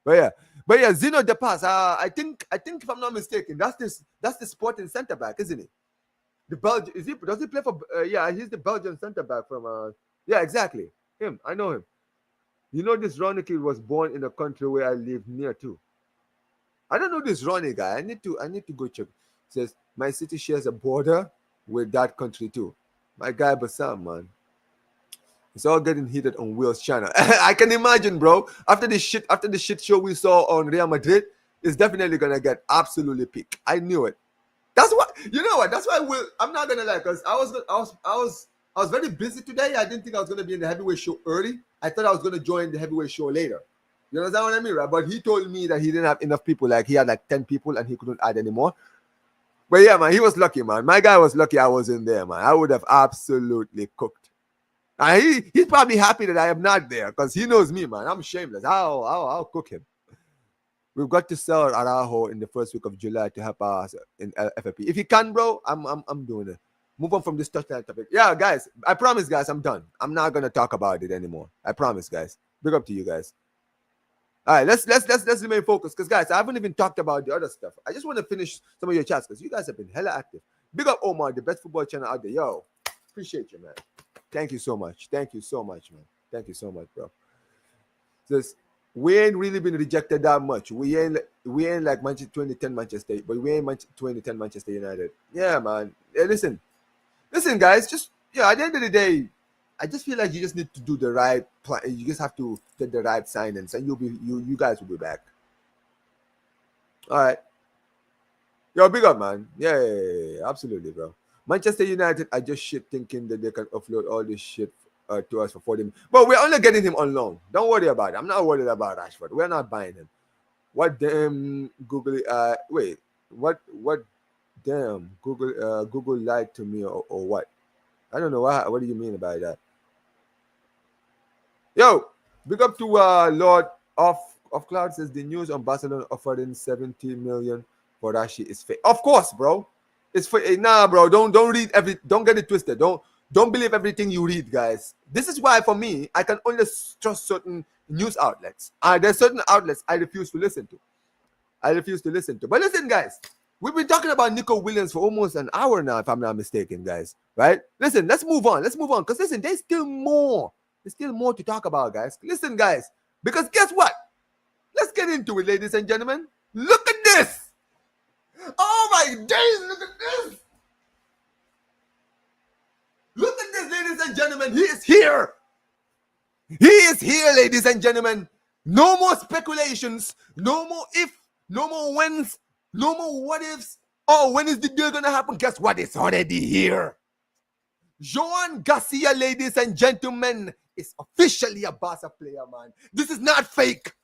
But yeah, Zino Depas. I think if I'm not mistaken, that's the Sporting center back, isn't it? The Belgian does he play for? Yeah, he's the Belgian center back from. Yeah, exactly. Him. I know him. You know, this Ronnie kid was born in a country where I live near to. I don't know this Ronnie guy. I need to go check. It says my city shares a border with that country too. My guy Bassam, man. It's all getting heated on Will's channel. I can imagine, bro. After the shit show we saw on Real Madrid, it's definitely gonna get absolutely peak. I knew it. That's what you know what. That's why Will. I'm not gonna lie, because I was very busy today. I didn't think I was gonna be in the heavyweight show early. I thought I was gonna join the heavyweight show later. You understand what I mean, right? But he told me that he didn't have enough people. Like he had like 10 people and he couldn't add anymore. But yeah, man, he was lucky, man. My guy was lucky I was in there, man. I would have absolutely cooked. And he's probably happy that I am not there because he knows me, man. I'm shameless. I'll cook him. We've got to sell Araujo in the first week of July to help us in FFP. If you can, bro, I'm doing it. Move on from this touchdown topic. Yeah, guys, I promise, guys, I'm done. I'm not gonna talk about it anymore. I promise, guys. Big up to you guys. All right, let's remain focused because, guys, I haven't even talked about the other stuff. I just want to finish some of your chats because you guys have been hella active. Big up Omar, the best football channel out there. Yo, Appreciate you, man. Thank you so much. Thank you so much, man. Thank you so much, bro. Just we ain't really been rejected that much. We ain't like Manchester 2010 Manchester, but we ain't 2010 Manchester United. Yeah, man. Hey, listen, guys. Just yeah. At the end of the day, I just feel like you just need to do the right plan. You just have to get the right signings, and you guys will be back. All right. Yo, big up, man. Yeah, absolutely, bro. Manchester United are just shit thinking that they can offload all this shit to us for 40 million. But we're only getting him on loan. Don't worry about it. I'm not worried about Rashford. We're not buying him. What damn Google? Wait. What? Damn Google lied to me or what? I don't know what do you mean by that? Yo, big up to Lord of Cloud says the news on Barcelona offering 70 million for Rashi is fake. Of course, bro. It's fake. Nah, bro. Don't read don't get it twisted. Don't believe everything you read, guys. This is why for me, I can only trust certain news outlets. There's certain outlets I refuse to listen to. But listen, guys. We've been talking about Nico Williams for almost an hour now, if I'm not mistaken, guys. Right? Listen, let's move on. Because listen, there's still more. There's still more to talk about, guys. Listen, guys. Because guess what? Let's get into it, ladies and gentlemen. Look at this. Oh my days, look at this. Look at this, ladies and gentlemen. He is here. He is here, ladies and gentlemen. No more speculations. No more if. No more whens. No more what ifs. Oh, when is the deal going to happen? Guess what? It's already here. Joan Garcia, ladies and gentlemen, is officially a Barça player, man. This is not fake.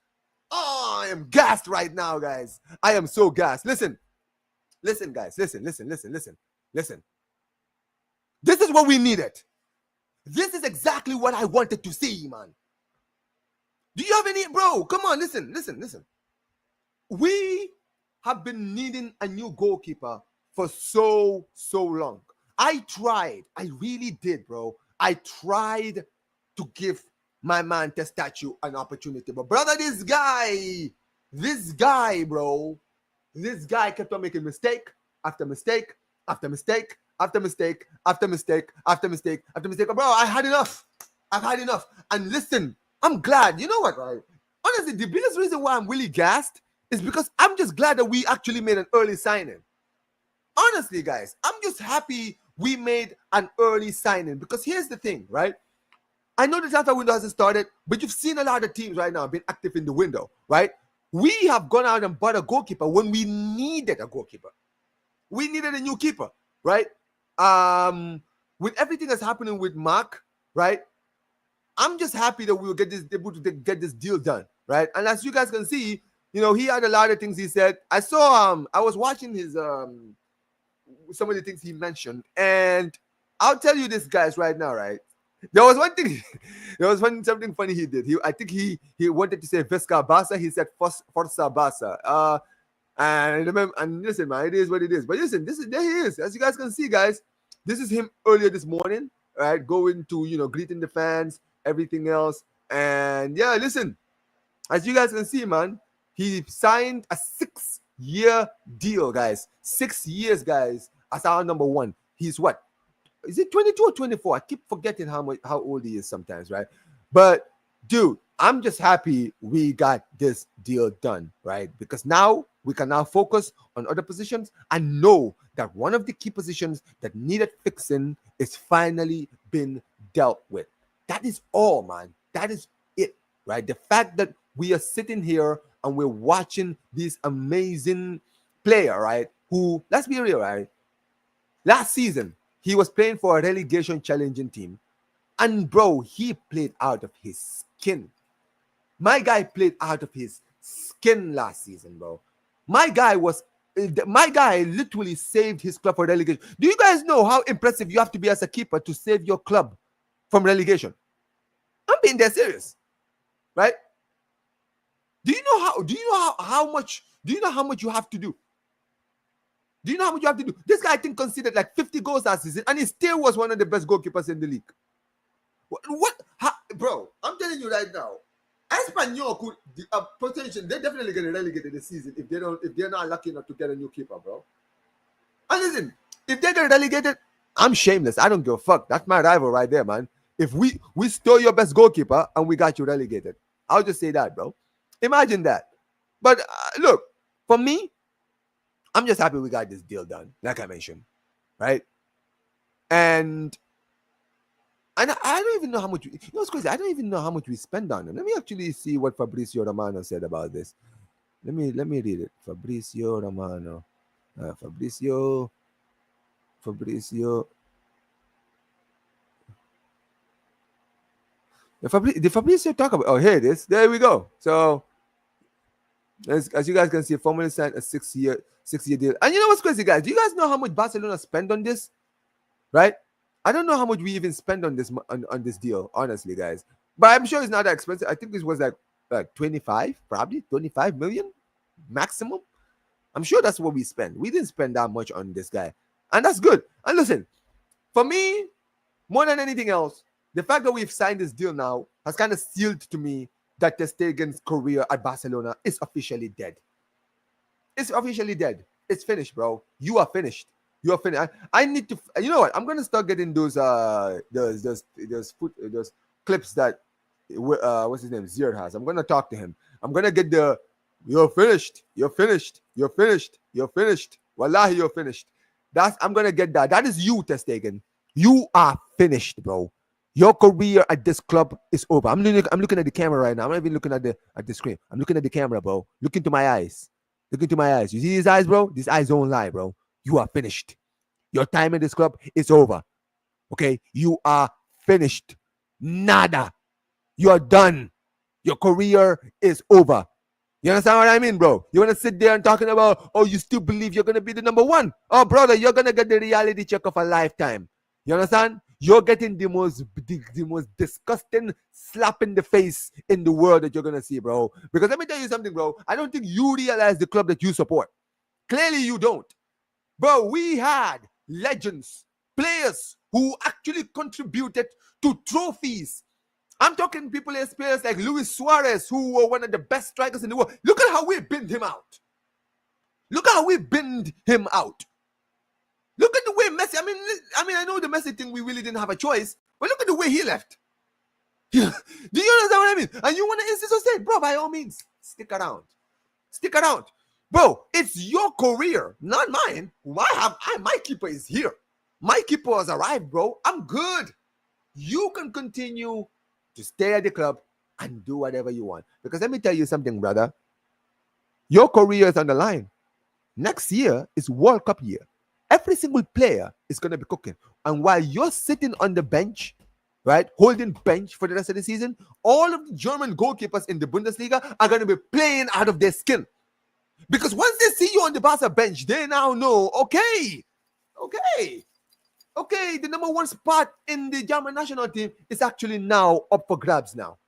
Oh, I am gassed right now, guys. I am so gassed. Listen, guys. Listen. This is what we needed. This is exactly what I wanted to see, man. Do you have any, bro? Come on, listen. We have been needing a new goalkeeper for so long. I really did, bro. I tried to give my man Testaccio an opportunity. But brother, this guy, bro, this guy kept on making mistake after mistake after mistake after mistake after mistake after mistake after mistake. Bro, I've had enough. And listen, I'm glad. You know what, right? Honestly, the biggest reason why I'm really gassed is because I'm just glad that we actually made an early signing. Honestly, guys, I'm just happy we made an early signing because here's the thing, right? I know the transfer window hasn't started, but you've seen a lot of teams right now being active in the window, right? We have gone out and bought a goalkeeper when we needed a goalkeeper. We needed a new keeper, right? With everything that's happening with Mark, right? I'm just happy that we will able to get this deal done, right? And as you guys can see, you know, he had a lot of things he said. I was watching his some of the things he mentioned, and I'll tell you this, guys, right now, right? There was something funny he did. I think he wanted to say Vesca Barça. He said Forza Barça. And remember, and listen, man, it is what it is. But listen, there he is. As you guys can see, guys, this is him earlier this morning, right? Going to greeting the fans, everything else, and yeah, listen, as you guys can see, man, he signed a 6-year deal, guys. 6 years, guys, as our number one. He's what? Is it 22 or 24? I keep forgetting how old he is sometimes, right? But dude, I'm just happy we got this deal done, right? Because now we can now focus on other positions and know that one of the key positions that needed fixing is finally been dealt with. That is all, man. That is it, right? The fact that we are sitting here and we're watching this amazing player, right? Who, let's be real, right? Last season, he was playing for a relegation challenging team. And bro, he played out of his skin. My guy played out of his skin last season, bro. My guy literally saved his club for relegation. Do you guys know how impressive you have to be as a keeper to save your club from relegation? I'm being dead serious, right? Do you know how much you have to do? Do you know how much you have to do? This guy, I think, considered like 50 goals last season, and he still was one of the best goalkeepers in the league. Bro, I'm telling you right now, Espanyol could potentially, they're definitely going to relegate this season if they're not lucky enough to get a new keeper, bro. And listen, if they get relegated, I'm shameless. I don't give a fuck. That's my rival right there, man. If we stole your best goalkeeper and we got you relegated, I'll just say that, bro. Imagine that. But look, for me, I'm just happy we got this deal done, like I mentioned, right? And I don't even know how much. You know what's crazy? I don't even know how much we spend on it. Let me actually see what Fabrizio Romano said about this. Let me read it. Fabrizio Romano. Fabrizio. Did Fabrizio talk about? Oh, here it is. There we go. So, as you guys can see, formally signed a 6-year deal. And you know what's crazy, guys? Do you guys know how much Barcelona spent on this? Right? I don't know how much we even spend on this on this deal, honestly, guys. But I'm sure it's not that expensive. I think this was like 25, probably 25 million maximum. I'm sure that's what we spent. We didn't spend that much on this guy, and that's good. And listen, for me, more than anything else, the fact that we've signed this deal now has kind of sealed to me that Ter Stegen's career at Barcelona is officially dead. It's officially dead. It's finished, bro. You are finished. You are finished. I need to. You know what? I'm gonna start getting those clips that what's his name Zier has. I'm gonna talk to him. I'm gonna get the you're finished. You're finished. You're finished. You're finished. Wallahi, you're finished. I'm gonna get that. That is you, Ter Stegen. You are finished, bro. Your career at this club is over. I'm looking at the camera right now. I'm not even looking at the screen. I'm looking at the camera, bro. Look into my eyes. Look into my eyes. You see these eyes, bro? These eyes don't lie, bro. You are finished. Your time in this club is over. Okay? You are finished. Nada. You are done. Your career is over. You understand what I mean, bro? You want to sit there and talking about, oh, you still believe you're going to be the number one? Oh, brother, you're going to get the reality check of a lifetime. You understand? You're getting the most disgusting slap in the face in the world that you're going to see, bro. Because let me tell you something, bro. I don't think you realize the club that you support. Clearly, you don't. Bro, we had legends, players who actually contributed to trophies. I'm talking players like Luis Suarez, who were one of the best strikers in the world. Look at how we binned him out. Look at how we binned him out. Look at the way Messi. I know the Messi thing. We really didn't have a choice, but look at the way he left. Do you understand what I mean? And you want to insist on saying, bro, by all means, stick around. Stick around, bro. It's your career, not mine. My keeper is here. My keeper has arrived, bro. I'm good. You can continue to stay at the club and do whatever you want. Because let me tell you something, brother. Your career is on the line. Next year is World Cup year. Every single player is going to be cooking. And while you're sitting on the bench, right, holding bench for the rest of the season, all of the German goalkeepers in the Bundesliga are going to be playing out of their skin. Because once they see you on the Barca bench, they now know, okay, the number one spot in the German national team is actually now up for grabs now.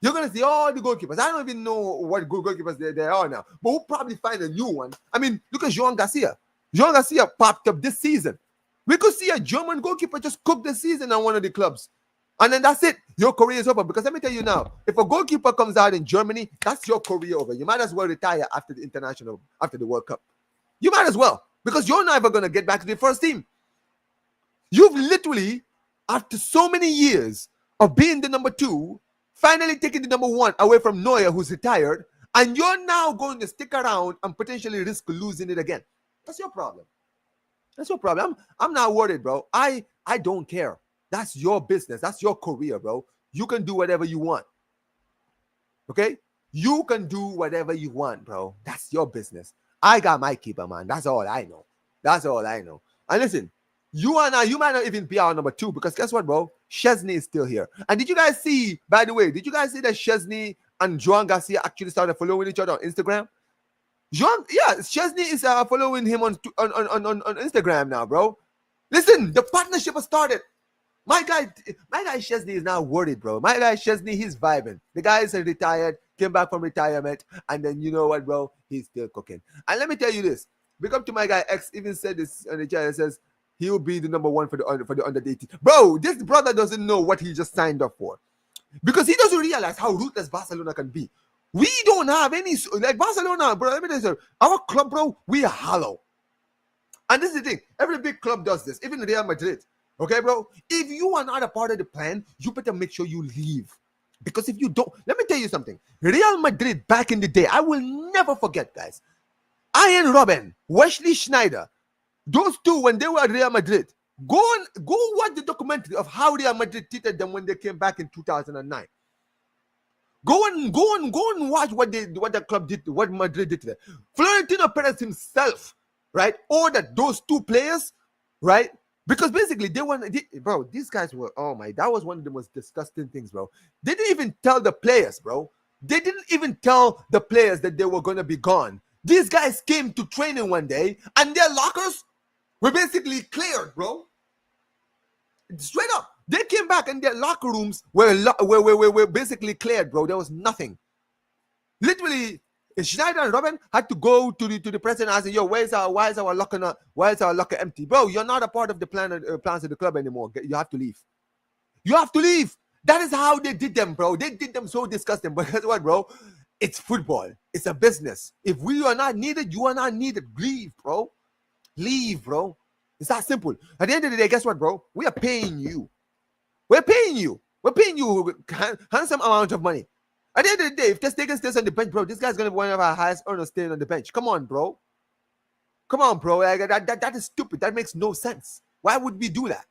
You're going to see all the goalkeepers. I don't even know what goalkeepers there are now, but we'll probably find a new one. I mean, look at Joan Garcia. Joan Garcia popped up this season. We could see a German goalkeeper just cook the season on one of the clubs. And then that's it. Your career is over. Because let me tell you now, if a goalkeeper comes out in Germany, that's your career over. You might as well retire after the World Cup. You might as well. Because you're never going to get back to the first team. You've literally, after so many years of being the number two, finally taking the number one away from Neuer, who's retired, and you're now going to stick around and potentially risk losing it again. That's your problem. That's your problem. I'm not worried, bro. I don't care. That's your business. That's your career, bro. You can do whatever you want. Okay? You can do whatever you want, bro. That's your business. I got my keeper, man. That's all I know. That's all I know. And listen, you might not even be our number two, because guess what, bro? Chesney is still here. And did you guys see, by the way, that Chesney and Joan Garcia actually started following each other on Instagram? Chesney is following him on Instagram now, bro. Listen, the partnership has started. My guy Chesney is now worried, bro. My guy Chesney, he's vibing. The guy is retired, came back from retirement, and then you know what, bro? He's still cooking. And let me tell you this. Big up to my guy X, even said this on the channel, says he will be the number one for the under 18. Bro, this brother doesn't know what he just signed up for. Because he doesn't realize how ruthless Barcelona can be. We don't have any, like Barcelona, bro. Let me tell you, our club, bro, we are hollow. And this is the thing. Every big club does this. Even Real Madrid. Okay, bro? If you are not a part of the plan, you better make sure you leave. Because if you don't, let me tell you something. Real Madrid back in the day, I will never forget, guys. Ian Robben, Wesley Schneider, those two, when they were at Real Madrid, go watch the documentary of how Real Madrid treated them when they came back in 2009. Go and watch what the club did, what Madrid did to them. Florentino Perez himself, right, ordered those two players, right? Because basically bro, these guys were, oh my, that was one of the most disgusting things, bro. They didn't even tell the players, bro. They didn't even tell the players that they were going to be gone. These guys came to training one day and their lockers were basically cleared, bro. Straight up. They came back and their locker rooms were basically cleared, bro. There was nothing. Literally, Schneider and Robben had to go to the president and say, yo, why is our locker empty? Bro, you're not a part of the plans of the club anymore. You have to leave. You have to leave. That is how they did them, bro. They did them so disgusting. But guess what, bro? It's football. It's a business. If we are not needed, you are not needed. Leave, bro. Leave, bro. It's that simple. At the end of the day, guess what, bro? We are paying you. We're paying you. We're paying you a handsome amount of money. At the end of the day, if Testegen stays on the bench, bro, this guy's going to be one of our highest earners staying on the bench. Come on, bro. Come on, bro. That is stupid. That makes no sense. Why would we do that?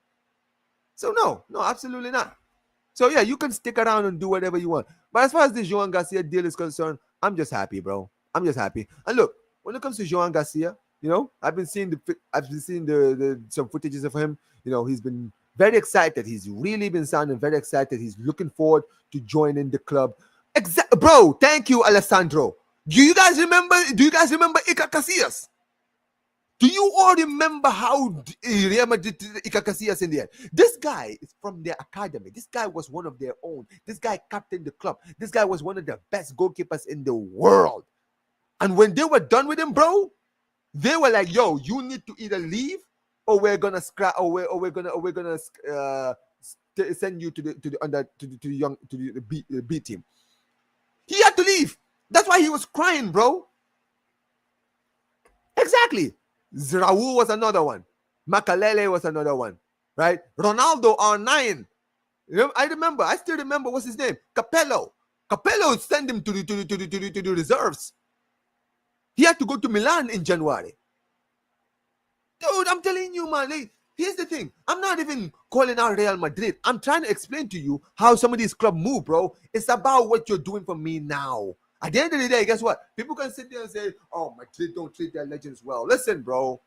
So, no, absolutely not. So, yeah, you can stick around and do whatever you want. But as far as the Joan Garcia deal is concerned, I'm just happy, bro. I'm just happy. And look, when it comes to Joan Garcia, you know, I've been seeing some footages of him. You know, he's been very excited. He's really been sounding very excited. He's looking forward to joining the club. Bro, thank you, Alessandro. Do you guys remember Iker Casillas? Do you all remember how Real Madrid did Iker Casillas in the end? This guy is from their academy. This guy was one of their own. This guy captained the club. This guy was one of the best goalkeepers in the world. And when they were done with him, bro, they were like, "Yo, you need to either leave, or we're gonna scrap, or we're gonna send you to the B team." He had to leave. That's why he was crying, bro. Exactly. Raul was another one. Makalele was another one. Right? Ronaldo R9. I still remember what's his name? Capello. Capello sent him to the reserves. He had to go to Milan in January. Dude, I'm telling you, man. Here's the thing. I'm not even calling out Real Madrid. I'm trying to explain to you how some of these clubs move, bro. It's about what you're doing for me now. At the end of the day, guess what? People can sit there and say, oh, Madrid don't treat their legends well. Listen, bro.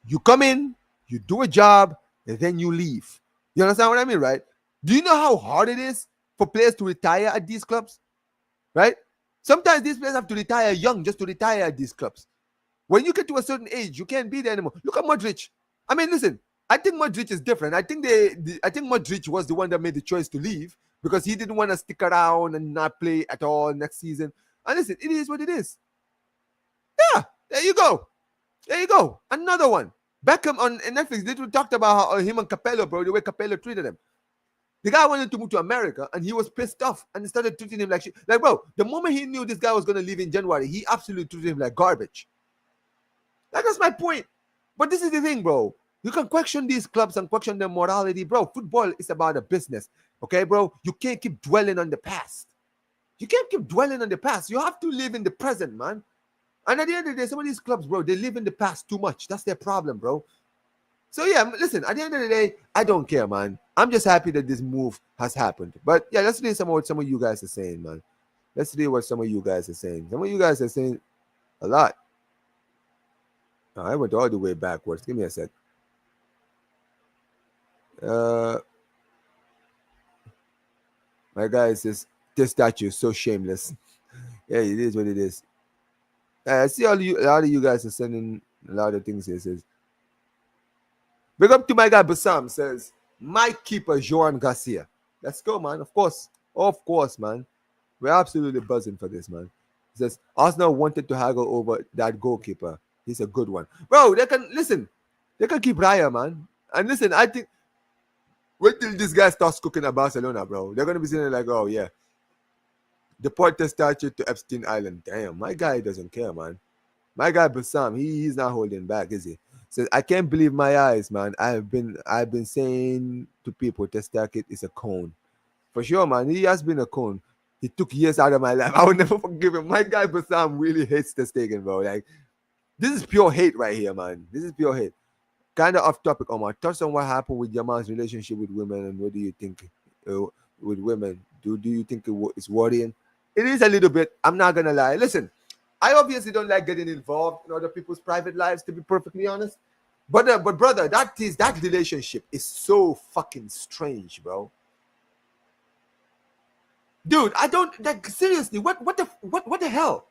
You come in, you do a job, and then you leave. You understand what I mean, right? Do you know how hard it is for players to retire at these clubs? Right? Sometimes these players have to retire young just to retire at these clubs. When you get to a certain age, you can't be there anymore. Look at Modric. I mean, listen, I think Modric is different. I think Modric was the one that made the choice to leave because he didn't want to stick around and not play at all next season. And listen, it is what it is. Yeah, there you go. There you go. Another one. Beckham on Netflix, they talked about how him and Capello, bro, the way Capello treated him. The guy wanted to move to America and he was pissed off and he started treating him like shit. Like, bro, the moment he knew this guy was going to leave in January, he absolutely treated him like garbage. That's my point. But this is the thing, bro. You can question these clubs and question their morality, bro. Football is about a business, okay, bro? You can't keep dwelling on the past. You can't keep dwelling on the past. You have to live in the present, man. And at the end of the day, some of these clubs, bro, they live in the past too much. That's their problem, bro. So, yeah, listen, at the end of the day, I don't care, man. I'm just happy that this move has happened. But, yeah, let's read some of what some of you guys are saying, man. Let's read what some of you guys are saying. Some of you guys are saying a lot. I went all the way backwards. Give me a sec. My guy says, this statue is so shameless. Yeah, it is what it is. I see a lot of you guys are sending a lot of things here. Says, big up to my guy Bassam. Says, my keeper, Joan Garcia. Let's go, man. Of course, man. We're absolutely buzzing for this, man. He says, Arsenal wanted to haggle over that goalkeeper. He's a good one. Bro, they can keep Raya, man. And listen, I think wait till this guy starts cooking at Barcelona, bro. They're gonna be saying like, oh yeah. Deport the statue to Epstein Island. Damn, my guy doesn't care, man. My guy Bassam, he's not holding back, is he? Says, I can't believe my eyes, man. I've been saying to people Testake is a cone. For sure, man. He has been a cone. He took years out of my life. I would never forgive him. My guy Bassam really hates Testegen, bro. Like, this is pure hate right here, man. This is pure hate. Kind of off topic, Omar. Touch on what happened with Yamal's relationship with women, and what do you think with women? Do you think it's worrying? It is a little bit. I'm not gonna lie. Listen, I obviously don't like getting involved in other people's private lives, to be perfectly honest. But brother, that relationship is so fucking strange, bro. Dude, I don't like seriously. What the hell?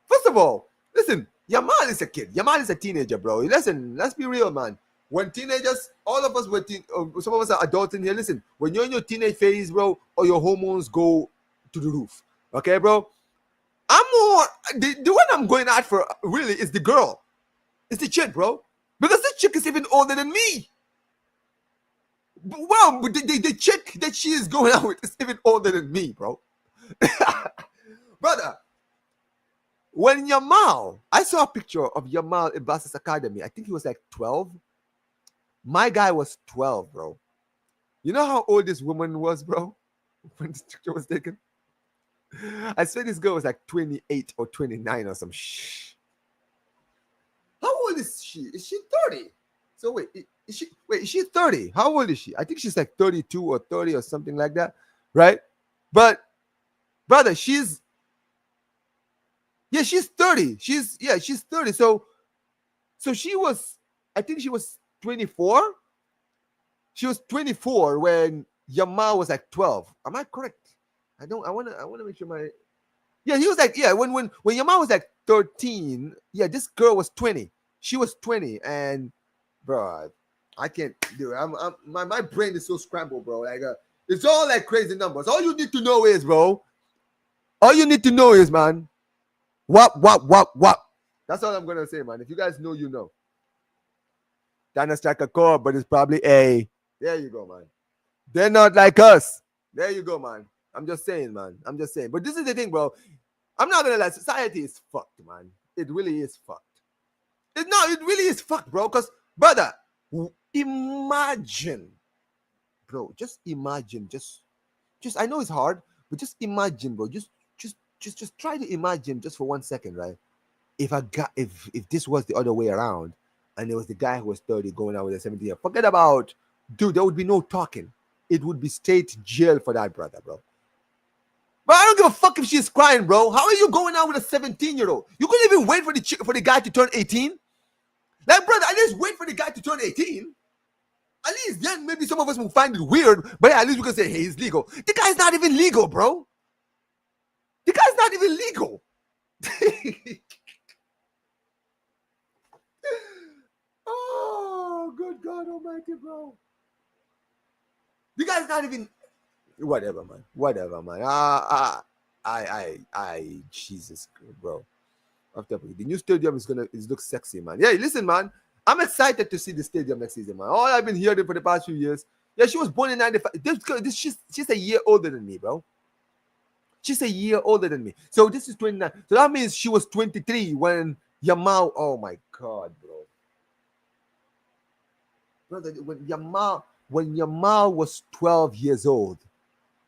First of all, listen, Yamal is a kid. Yamal is a teenager, bro. Listen, let's be real, man. When teenagers, all of us were some of us are adults in here. Listen, when you're in your teenage phase, bro, or your hormones go to the roof, okay, bro. I'm more the one I'm going out for really is the girl. It's the chick, bro. Because this chick is even older than me. Wow, the chick that she is going out with is even older than me, bro. Brother, when Yamal, I saw a picture of Yamal in Barca's academy. I think he was like 12. My guy was 12, bro. You know how old this woman was, bro? When this picture was taken? I swear this girl was like 28 or 29 or some shh. How old is she? Is she 30? So wait, is she 30? How old is she? I think she's like 32 or 30 or something like that, right? But brother, she's 30. She's 30. So she was, I think she was 24. She was 24 when Yamal was like 12. Am I correct? I want to make sure he was like, when Yamal was like 13, this girl was 20. She was 20, and bro, I can't do it. My brain is so scrambled, bro. Like it's all like crazy numbers. All you need to know is, bro. All you need to know is, man. What. That's all I'm gonna say, man. If you guys know, you know. Trying to strike a chord, but it's probably A. There you go, man. They're not like us. There you go, man. I'm just saying, man. I'm just saying. But this is the thing, bro. I'm not gonna lie. Society is fucked, man. It really is fucked. It really is fucked, bro. Because, brother, imagine, bro. Just imagine. Just. I know it's hard, but just imagine, bro. Just try to imagine just for 1 second, right? If this was the other way around, and it was the guy who was 30 going out with a 17-year, forget about, dude. There would be no talking. It would be straight jail for that brother, bro. But I don't give a fuck if she's crying, bro. How are you going out with a 17-year-old? You couldn't even wait for the guy to turn 18? Like, brother, at least wait for the guy to turn 18. At least then maybe some of us will find it weird, but at least we can say, hey, he's legal. The guy's not even legal, bro. The guy's not even legal. Oh, good God almighty, bro. The guy's not even... Whatever, man. Jesus, bro. The new stadium is look sexy, man. Yeah, listen, man. I'm excited to see the stadium next season, man. All I've been hearing for the past few years. Yeah, she was born in 95. She's a year older than me, bro. She's a year older than me. So this is 29. So that means she was 23 when Yamal. Oh my God, bro. Brother, when Yamal was 12 years old,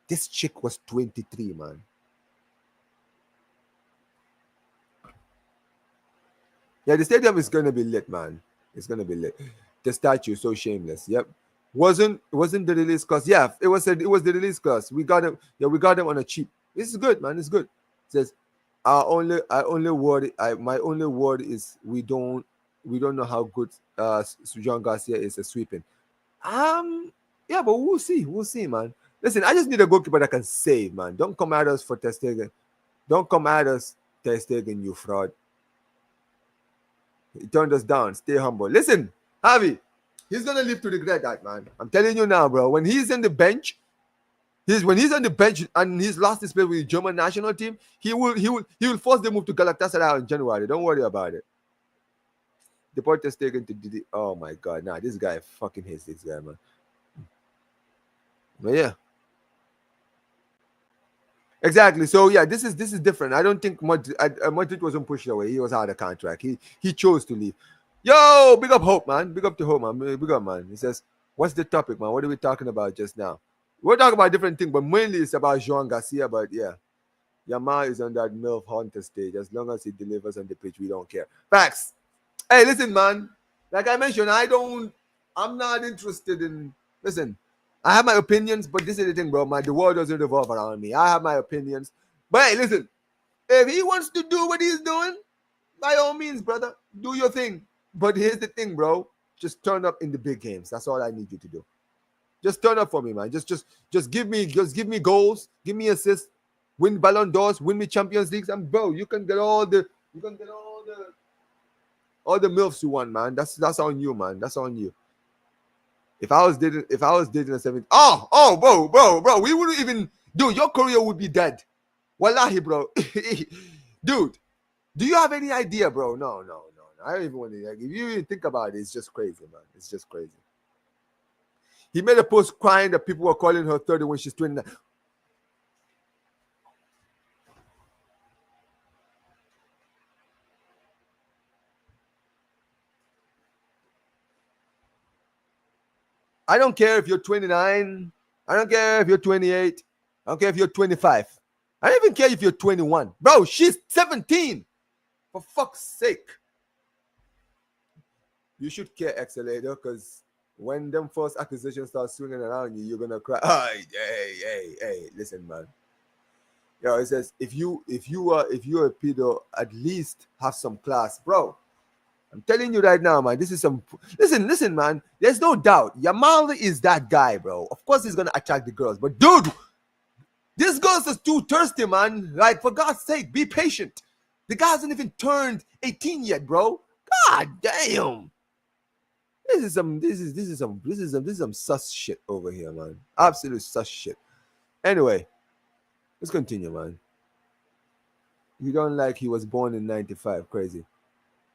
this chick was 23, man. Yeah, the stadium is gonna be lit, man. It's gonna be lit. The statue so shameless. Yep. Wasn't the release cost? Yeah, it was the release cost. We got them. Yeah, we got them on a cheap. This is good, man. It's good. It says my only word is we don't know how good Joan Garcia is at sweeping. Yeah, but we'll see, man. Listen, I just need a goalkeeper that can save, man. Don't come at us for Ter Stegen. Don't come at us, Ter Stegen, you fraud. He turned us down. Stay humble. Listen, Javi, he's gonna live to regret that, man. I'm telling you now, bro. When he's on the bench, when he's on the bench and he's lost his place with the German national team, he will force the move to Galatasaray in January. Don't worry about it. The point is taken to Didi. Oh my God, nah, this guy fucking hates this guy, man. But yeah. Exactly. So yeah, this is different. I don't think Madrid wasn't pushed away. He was out of contract. He chose to leave. Yo, big up Hope, man. Big up to Hope, man. Big up, man. He says, what's the topic, man? What are we talking about just now? We're talking about different things, but mainly it's about Joan Garcia. But yeah, Yamal is on that MILF Hunter stage. As long as he delivers on the pitch, we don't care. Facts. Hey, listen, man. Like I mentioned, I'm not interested in, listen, I have my opinions, but this is the thing, bro. The world doesn't revolve around me. I have my opinions. But hey, listen, if he wants to do what he's doing, by all means, brother, do your thing. But here's the thing, bro. Just turn up in the big games. That's all I need you to do. Just turn up for me, man. Just give me goals, give me assists, win Ballon d'Ors, win me Champions Leagues, and bro, you can get all the milfs you want, man. That's on you, man. That's on you. If I was dating a 17, bro, we wouldn't even, dude, your career would be dead. Wallahi, bro. Dude, do you have any idea, bro? No. I don't even want to, like, if you even think about it, it's just crazy, man. It's just crazy. He made a post crying that people were calling her 30 when she's 29. I don't care if you're 29. I don't care if you're 28. I don't care if you're 25. I don't even care if you're 21. Bro, she's 17. For fuck's sake. You should care, Accelerator, because when them first accusations start swinging around you, you're going to cry. Hey, listen, man. Yo, it says, if you're a pedo, at least have some class. Bro, I'm telling you right now, man, this is some... Listen, man. There's no doubt. Yamal is that guy, bro. Of course he's going to attract the girls. But, dude, this girl's is too thirsty, man. Like, for God's sake, be patient. The guy hasn't even turned 18 yet, bro. God damn. This is some sus shit over here, man. Absolute sus shit. Anyway, let's continue, man. You don't like he was born in 95. Crazy.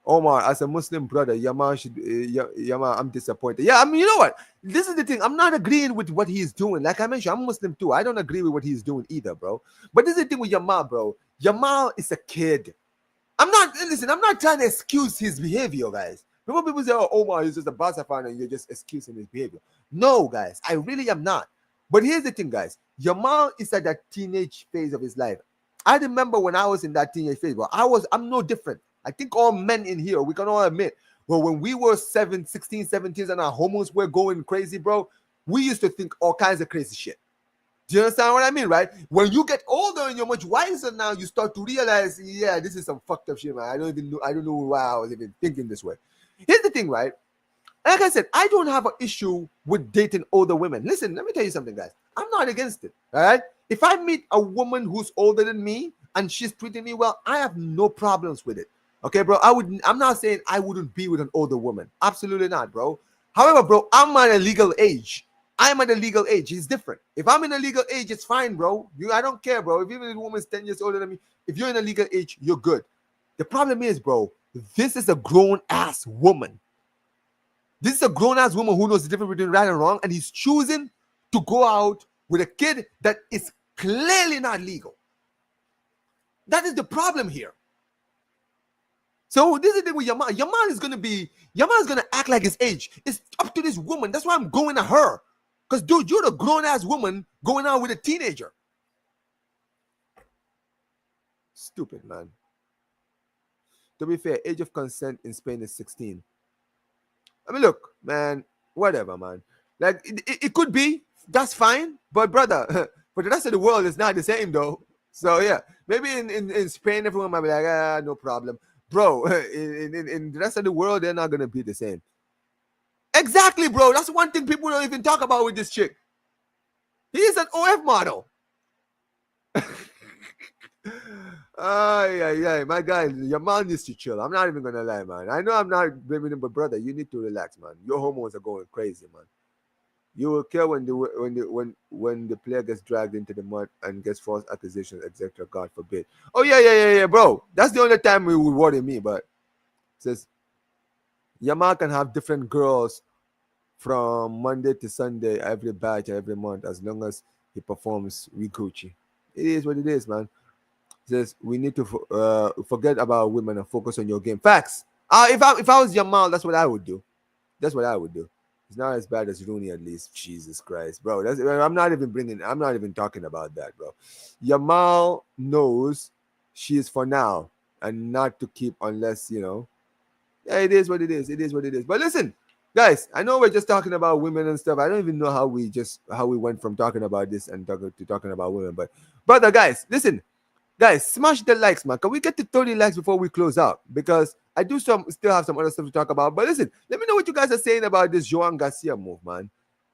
Omar, as a Muslim brother, Yamal should... Yamal, I'm disappointed. Yeah, I mean, you know what? This is the thing. I'm not agreeing with what he's doing. Like I mentioned, I'm Muslim too. I don't agree with what he's doing either, bro. But this is the thing with Yamal, bro. Yamal is a kid. I'm not trying to excuse his behavior, guys. People say, oh, Omar, he's just a Barça fan and you're just excusing his behavior. No, guys, I really am not. But here's the thing, guys. Yamal is at that teenage phase of his life. I remember when I was in that teenage phase, but I'm no different. I think all men in here, we can all admit, well, when we were 16, 17 and our hormones were going crazy, bro, we used to think all kinds of crazy shit. Do you understand what I mean, right? When you get older and you're much wiser now, you start to realize, yeah, this is some fucked up shit, man. I don't know why I was even thinking this way. Here's the thing, right? Like I said, I don't have an issue with dating older women. Listen, let me tell you something, guys. I'm not against it, all right? If I meet a woman who's older than me and she's treating me well, I have no problems with it. Okay, bro? I'm not saying I wouldn't be with an older woman. Absolutely not, bro. However, bro, I'm at a legal age. I'm at a legal age. It's different. If I'm in a legal age, it's fine, bro. I don't care, bro. If even a woman's 10 years older than me, if you're in a legal age, you're good. The problem is, bro, this is a grown-ass woman. This is a grown-ass woman who knows the difference between right and wrong, and he's choosing to go out with a kid that is clearly not legal. That is the problem here. So this is the thing with Yamal. Yamal is gonna act like his age. It's up to this woman. That's why I'm going at her. Because, dude, you're the grown-ass woman going out with a teenager. Stupid, man. To be fair, age of consent in Spain is 16. I mean, look, man, whatever, man. Like, it could be. That's fine. But, brother, for the rest of the world, it's not the same, though. So, yeah. Maybe in Spain, everyone might be like, no problem. Bro, in the rest of the world, they're not going to be the same. Exactly, bro. That's one thing people don't even talk about with this chick. He is an OF model. My guy, your man needs to chill. I'm not even gonna lie, man. I know I'm not blaming him, but brother, you need to relax, man. Your hormones are going crazy, man. You will care when the player gets dragged into the mud and gets false accusations, etc. God forbid. Oh yeah, bro. That's the only time it would worry me. But it says Yamal can have different girls from Monday to Sunday, every batch, every month, as long as he performs with Gucci. It is what it is, man. It says we need to forget about women and focus on your game. Facts. If I was Yamal, that's what I would do. That's what I would do. It's not as bad as Rooney, at least. Jesus Christ, bro. I'm not even talking about that, bro. Yamal knows she is for now and not to keep unless Yeah, it is what it is. It is what it is. But listen, guys, I know we're just talking about women and stuff. I don't even know how we went from talking about this and talking about women. But brother, guys, listen, guys, smash the likes, man. Can we get to 30 likes before we close out? Because I do still have some other stuff to talk about. But listen, let me know what you guys are saying about this Joan Garcia move, man.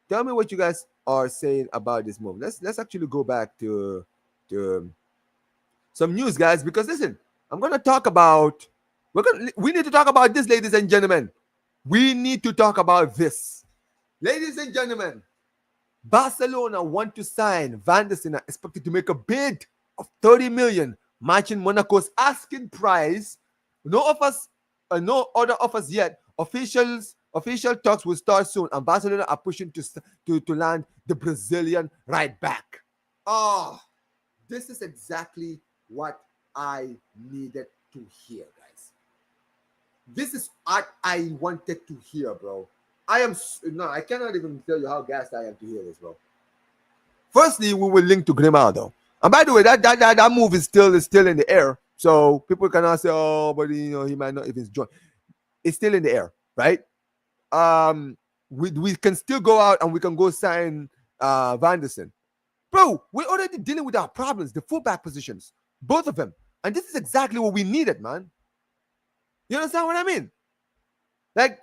Tell me what you guys are saying about this move. Let's actually go back to some news, guys. Because listen, I'm gonna talk about we need to talk about this, ladies and gentlemen. We need to talk about this, ladies and gentlemen. Barcelona want to sign Vanderson, are expected to make a bid of 30 million, matching Monaco's asking price. No offers, no other offers yet. Official talks will start soon, and Barcelona are pushing to land the Brazilian right back. Oh, this is exactly what I needed to hear, guys. This is what I wanted to hear, bro. I cannot even tell you how gassed I am to hear this, bro. Firstly, we will link to Grimaldo. And by the way, that move is still in the air. So people cannot say, oh, but he might not even join. It's still in the air, right? We can still go out and we can go sign Vanderson. Bro, we're already dealing with our problems, the fullback positions, both of them. And this is exactly what we needed, man. You understand what I mean? Like,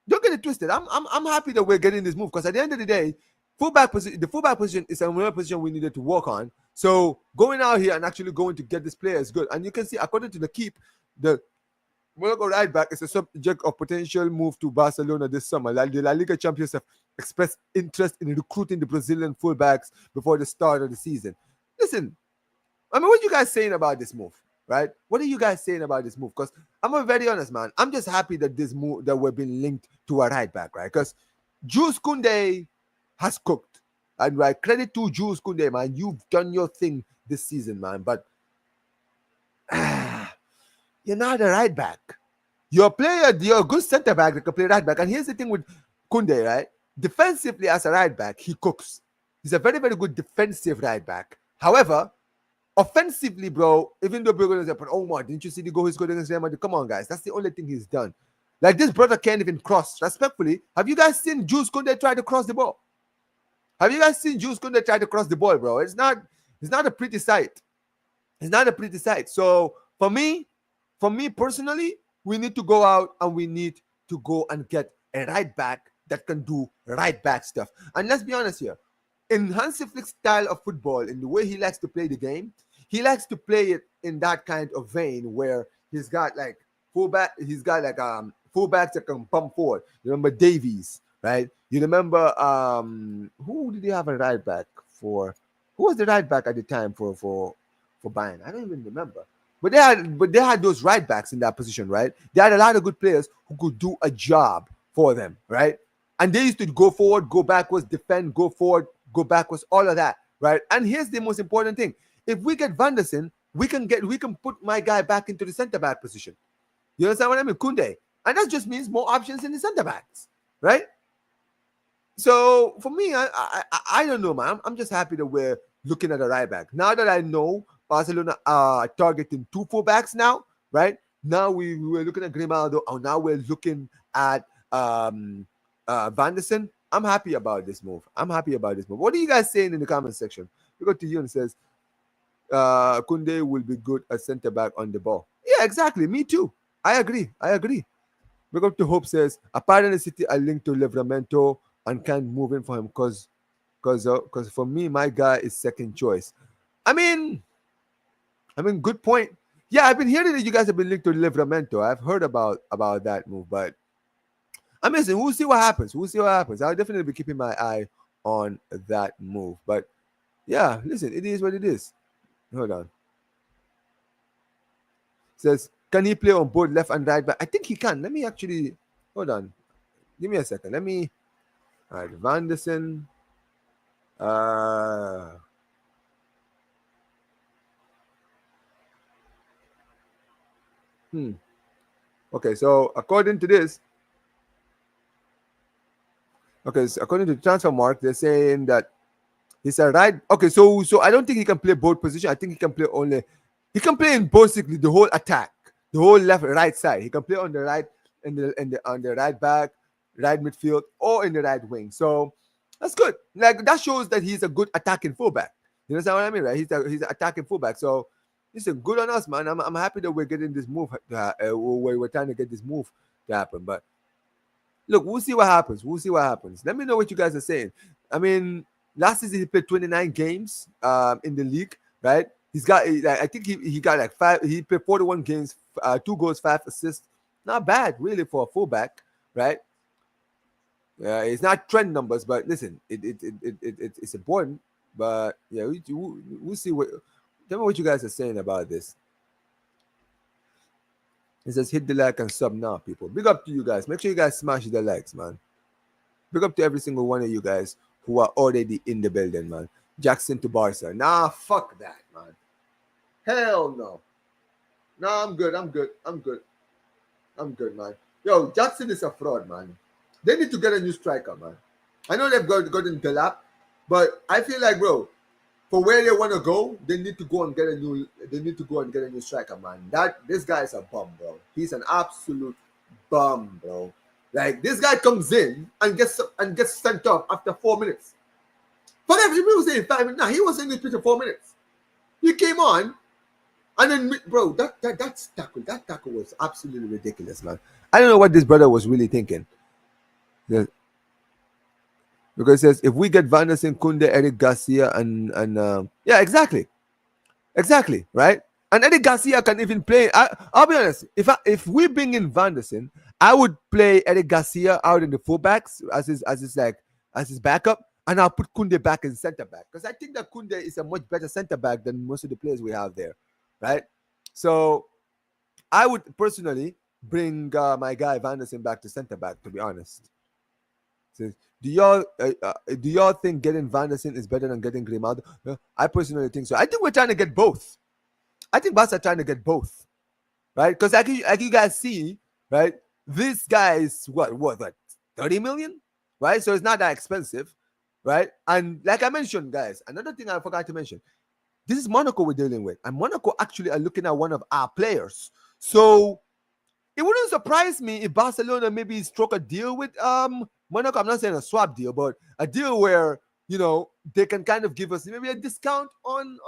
don't get it twisted. I'm happy that we're getting this move because at the end of the day, the fullback position is another position we needed to work on. So going out here and actually going to get this player is good. And you can see, according to the Keep, the Monaco right back is a subject of potential move to Barcelona this summer. The La Liga champions have expressed interest in recruiting the Brazilian fullbacks before the start of the season. Listen, I mean, what are you guys saying about this move? Right? What are you guys saying about this move? Because I'm gonna be very honest, man. I'm just happy that this move that we've been linked to a right back, right? Because Jules Koundé has cooked. And right, credit to Jules Koundé, man. You've done your thing this season, man. But you're not a right back. You're a good center back that can play right back. And here's the thing with Koundé, right? Defensively, as a right back, he cooks. He's a very, very good defensive right back. However, offensively, bro, even though we're going to say, but Omar, didn't you see the goal he scored against Real Madrid? Come on, guys. That's the only thing he's done. Like, this brother can't even cross. Respectfully, have you guys seen Jules Koundé try to cross the ball? Have you guys seen Jules Koundé try to cross the ball, bro? It's not a pretty sight. It's not a pretty sight. So for me personally, we need to go out and we need to go and get a right back that can do right back stuff. And let's be honest here. In Hansi Flick's style of football, in the way he likes to play the game, he likes to play it in that kind of vein where he's got like fullbacks that can pump forward. You remember Davies, right? You remember who did he have a right back for? Who was the right back at the time for Bayern? I don't even remember. But they had those right backs in that position, right? They had a lot of good players who could do a job for them, right? And they used to go forward, go backwards, defend, go forward, go backwards, all of that, right? And here's the most important thing: if we get Vanderson, we can put my guy back into the center back position. You understand what I mean? Koundé, and that just means more options in the center backs, right? So for me, I don't know, man. I'm just happy that we're looking at a right back. Now that I know Barcelona are targeting two fullbacks now, right? Now we're looking at Grimaldo, and now we're looking at Vanderson. I'm happy about this move. I'm happy about this move. What are you guys saying in the comment section? We go to you and says Koundé will be good as center back on the ball. Yeah, exactly. Me too. I agree. We go to Hope says apparently City are linked to Livramento and can't move in for him because for me my guy is second choice. I mean, good point. Yeah, I've been hearing that you guys have been linked to Livramento. I've heard about that move, but I'm missing. We'll see what happens. I'll definitely be keeping my eye on that move. But yeah, listen, it is what it is. Hold on. Says, can he play on both left and right back? I think he can. Let me actually hold on. Give me a second. Let me. All right, Vanderson. Okay, so according to this, okay, so according to the transfer mark, they're saying that he's a right. Okay, so I don't think he can play both positions. I think he can play only. He can play in basically the whole attack, the whole left right side. He can play on the right, in the on the right back, right midfield, or in the right wing. So that's good. Like that shows that he's a good attacking fullback. You understand what I mean, right? He's an attacking fullback. So listen, good on us, man. I'm happy that we're getting this move. We're trying to get this move to happen. But look, we'll see what happens. We'll see what happens. Let me know what you guys are saying. I mean, last season he played 29 games in the league, right? He's got, I think he got like five. He played 41 games, 2 goals, 5 assists. Not bad, really, for a fullback, right? It's not trend numbers, but listen, it's important. But yeah, we'll see what. Tell me what you guys are saying about this. It says hit the like and sub now, people. Big up to you guys. Make sure you guys smash the likes, man. Big up to every single one of you guys who are already in the building, man. Jackson to Barça. Nah, fuck that, man. Hell no. Nah, I'm good. I'm good. I'm good. I'm good, man. Yo, Jackson is a fraud, man. They need to get a new striker, man. I know they've gotten Delap, but I feel like, bro, for where they want to go, they need to go and get a new. They need to go and get a new striker, man. This guy is a bum, bro. He's an absolute bum, bro. Like this guy comes in and gets sent off after 4 minutes. But if people saying 5 minutes, nah, he wasn't in the pitch for 4 minutes. He came on, and then bro, that tackle was absolutely ridiculous, man. I don't know what this brother was really thinking. Because it says if we get Vanderson, Kunde, Eric Garcia, and yeah, exactly, right. And Eric Garcia can even play. I'll be honest. If we bring in Vanderson, I would play Eric Garcia out in the fullbacks as his backup, and I'll put Kunde back in center back because I think that Kunde is a much better center back than most of the players we have there, right? So I would personally bring my guy Vanderson back to center back. To be honest. So, do y'all think getting Vanderson is better than getting Grimaldo? No, I personally think so. I think we're trying to get both. I think Barca are trying to get both, right? Because like you guys see, right? This guy is what 30 million, right? So it's not that expensive, right? And like I mentioned, guys, another thing I forgot to mention, this is Monaco we're dealing with, and Monaco actually are looking at one of our players. So it wouldn't surprise me if Barcelona maybe struck a deal with Monaco. I'm not saying a swap deal, but a deal where they can kind of give us maybe a discount on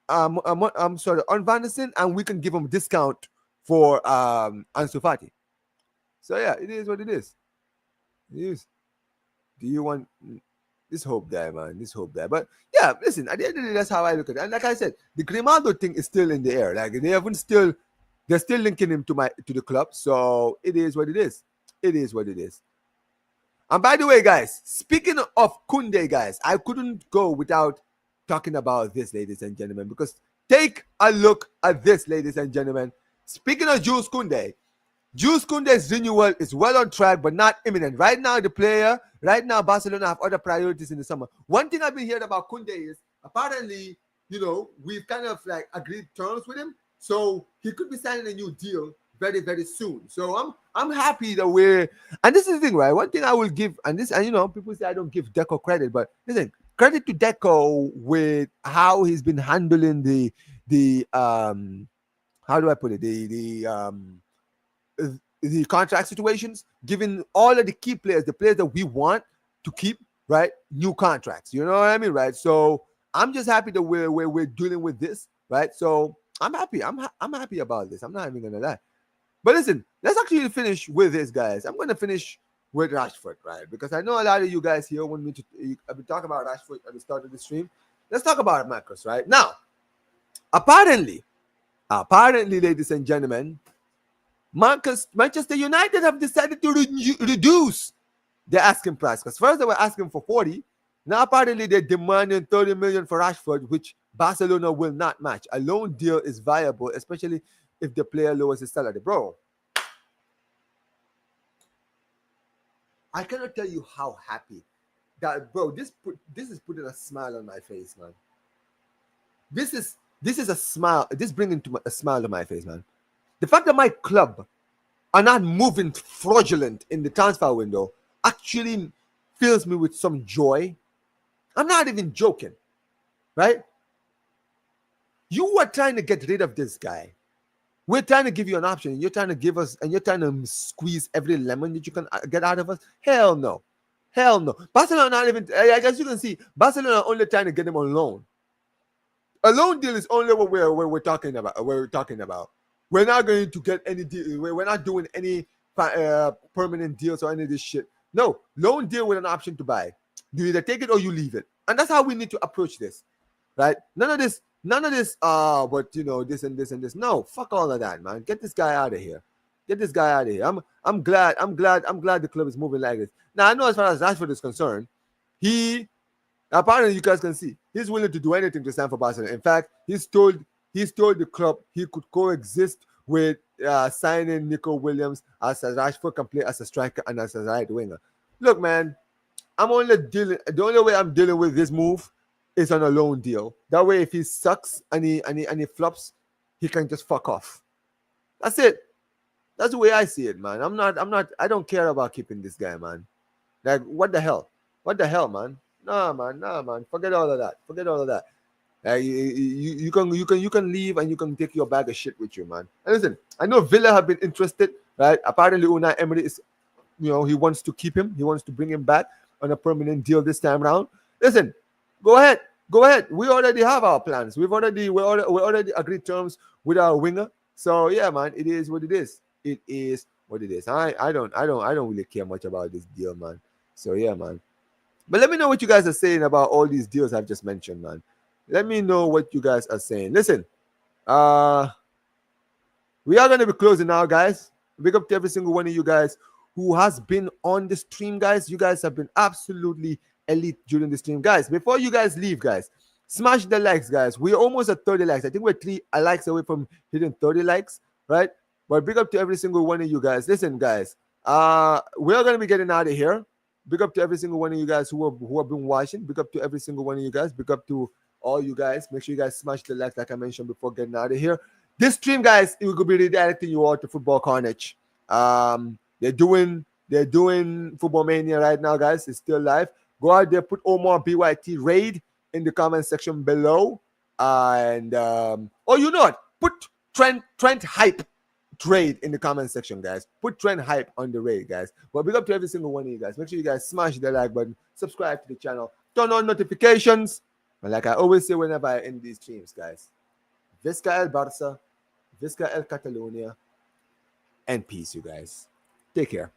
Vanderson, and we can give them a discount for Ansu Fati. So yeah, it is what it is. It is. Do you want this hope guy, man? This hope guy. But yeah, listen, at the end of the day, that's how I look at it. And like I said, the Grimaldo thing is still in the air. Like they're still linking him to the club. So it is what it is. It is what it is. And by the way, guys, speaking of Kunde, guys, I couldn't go without talking about this, ladies and gentlemen, because take a look at this, ladies and gentlemen. Speaking of Jules Kunde's renewal is well on track, but not imminent. Right now, Barcelona have other priorities in the summer. One thing I've been hearing about Kunde is apparently, we've kind of like agreed terms with him, so he could be signing a new deal very, very soon. So I'm happy that and this is the thing, right? One thing I will give, and people say I don't give Deco credit, but listen, credit to Deco with how he's been handling the how do I put it? The contract situations, giving all of the key players, the players that we want to keep, right, new contracts. You know what I mean, right? So I'm just happy that we're dealing with this, right? So I'm happy. I'm happy about this. I'm not even gonna lie. But listen, let's actually finish with this, guys. I'm gonna finish with Rashford, right? Because I know a lot of you guys here want me to. I've been talking about Rashford at the start of the stream. Let's talk about Marcus, right? Now, apparently, ladies and gentlemen, Manchester United have decided to reduce their asking price. Because first they were asking for 40. Now apparently they're demanding 30 million for Rashford, which Barcelona will not match. A loan deal is viable, especially if the player lowers his salary. Bro, I cannot tell you how happy that, bro, this is putting a smile on my face, man. This is a smile. This bringing a smile to my face, man. The fact that my club are not moving fraudulent in the transfer window actually fills me with some joy. I'm not even joking, right? You are trying to get rid of this guy. We're trying to give you an option. You're trying to give us, and you're trying to squeeze every lemon that you can get out of us. Hell no. Hell no. Barcelona not even, as you can see, Barcelona are only trying to get him on loan. A loan deal is only what we're talking about. We're not going to get any deal. We're not doing any permanent deals or any of this shit. No, loan deal with an option to buy. You either take it or you leave it. And that's how we need to approach this, right? None of this, but this and this and this. No, fuck all of that, man. Get this guy out of here. Get this guy out of here. I'm glad the club is moving like this. Now I know as far as Rashford is concerned, apparently you guys can see he's willing to do anything to stand for Barcelona. In fact, he's told the club he could coexist with signing Nico Williams as a Rashford can play as a striker and as a right winger. Look, man, the only way I'm dealing with this move is on a loan deal. That way, if he sucks and he flops, he can just fuck off. That's it. That's the way I see it, man. I don't care about keeping this guy, man. Like, what the hell? What the hell, man? Nah, man. Forget all of that. You can leave and you can take your bag of shit with you, man. And listen, I know Villa have been interested, right? Apparently, Unai Emery is, he wants to keep him. He wants to bring him back on a permanent deal this time around. Listen, go ahead. We already have our plans. We already agreed terms with our winger. So yeah, man, it is what it is. It is what it is. I don't really care much about this deal, man. So yeah, man. But let me know what you guys are saying about all these deals I've just mentioned, man. Let me know what you guys are saying. Listen, we are going to be closing now, guys. Big up to every single one of you guys who has been on the stream, guys. You guys have been absolutely elite during the stream. Guys, before you guys leave, guys, smash the likes, guys. We're almost at 30 likes. I think we're 3 likes away from hitting 30 likes, right? But big up to every single one of you guys. Listen, guys, we're going to be getting out of here. Big up to every single one of you guys who have been watching. Big up to every single one of you guys. Big up to all you guys. Make sure you guys smash the likes like I mentioned before getting out of here. This stream, guys, it will be redirecting you all to Football Carnage. They're doing Football Mania right now, guys. It's still live. Go out there, put Omar BYT raid in the comment section below. And put Trent hype trade in the comment section, guys. Put Trend hype on the raid, guys. But big up to every single one of you guys. Make sure you guys smash the like button, subscribe to the channel, turn on notifications. And like I always say whenever I end these streams, guys, Visca el Barça, Visca el Catalonia, and peace, you guys. Take care.